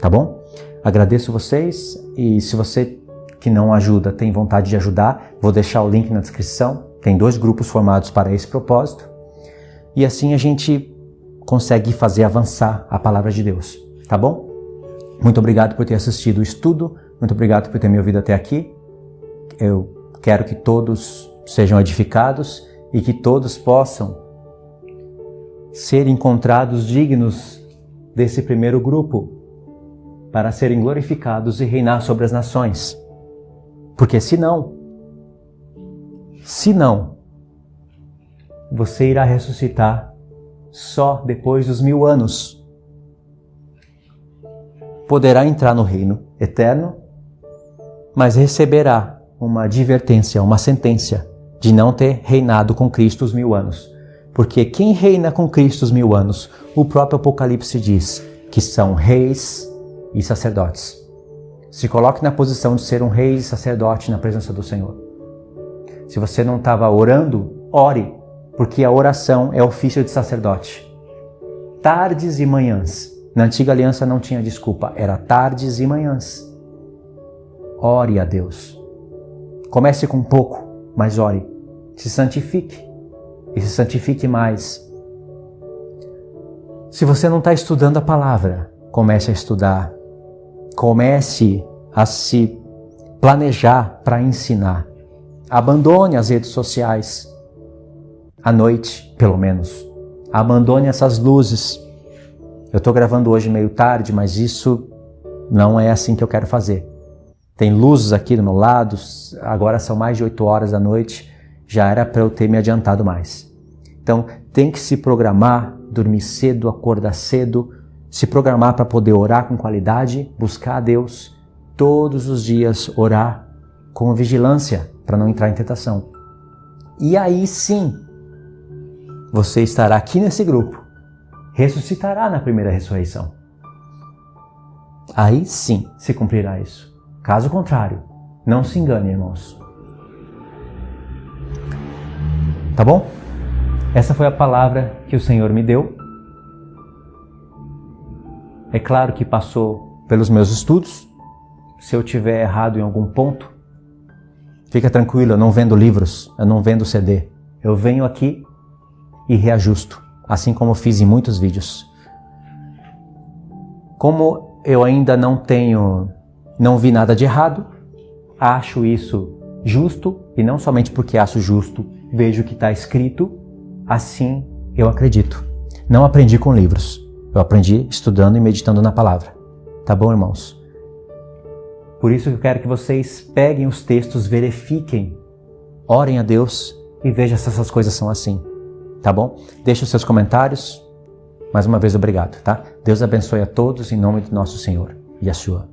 Speaker 1: Tá bom? Agradeço vocês e se você que não ajuda tem vontade de ajudar, vou deixar o link na descrição. Tem 2 grupos formados para esse propósito. E assim a gente consegue fazer avançar a palavra de Deus. Tá bom? Muito obrigado por ter assistido o estudo. Muito obrigado por ter me ouvido até aqui. Eu quero que todos sejam edificados e que todos possam ser encontrados dignos desse primeiro grupo para serem glorificados e reinar sobre as nações. Porque se não, você irá ressuscitar só depois dos 1000 anos. Poderá entrar no reino eterno, mas receberá uma advertência, uma sentença de não ter reinado com Cristo os 1000 anos. Porque quem reina com Cristo os 1000 anos, o próprio Apocalipse diz que são reis e sacerdotes. Se coloque na posição de ser um rei e sacerdote na presença do Senhor. Se você não estava orando, ore, porque a oração é ofício de sacerdote. Tardes e manhãs. Na antiga aliança não tinha desculpa, era tardes e manhãs. Ore a Deus. Comece com pouco, mas ore. Se santifique. E se santifique mais. Se você não está estudando a palavra, comece a estudar. Comece a se planejar para ensinar. Abandone as redes sociais. À noite, pelo menos. Abandone essas luzes. Eu estou gravando hoje meio tarde, mas isso não é assim que eu quero fazer. Tem luzes aqui do meu lado, agora são mais de 8 horas da noite, já era para eu ter me adiantado mais. Então tem que se programar, dormir cedo, acordar cedo, se programar para poder orar com qualidade, buscar a Deus, todos os dias orar com vigilância para não entrar em tentação. E aí sim, você estará aqui nesse grupo, ressuscitará na primeira ressurreição. Aí sim se cumprirá isso. Caso contrário, não se engane, irmãos. Tá bom? Essa foi a palavra que o Senhor me deu. É claro que passou pelos meus estudos. Se eu tiver errado em algum ponto, fica tranquilo, eu não vendo livros, eu não vendo CD. Eu venho aqui e reajusto, assim como fiz em muitos vídeos. Como eu ainda não vi nada de errado, acho isso justo, e não somente porque acho justo, vejo que está escrito, assim eu acredito. Não aprendi com livros, eu aprendi estudando e meditando na palavra. Tá bom, irmãos? Por isso que eu quero que vocês peguem os textos, verifiquem, orem a Deus e vejam se essas coisas são assim. Tá bom? Deixe os seus comentários. Mais uma vez, obrigado, tá? Deus abençoe a todos em nome do nosso Senhor, Yeshua.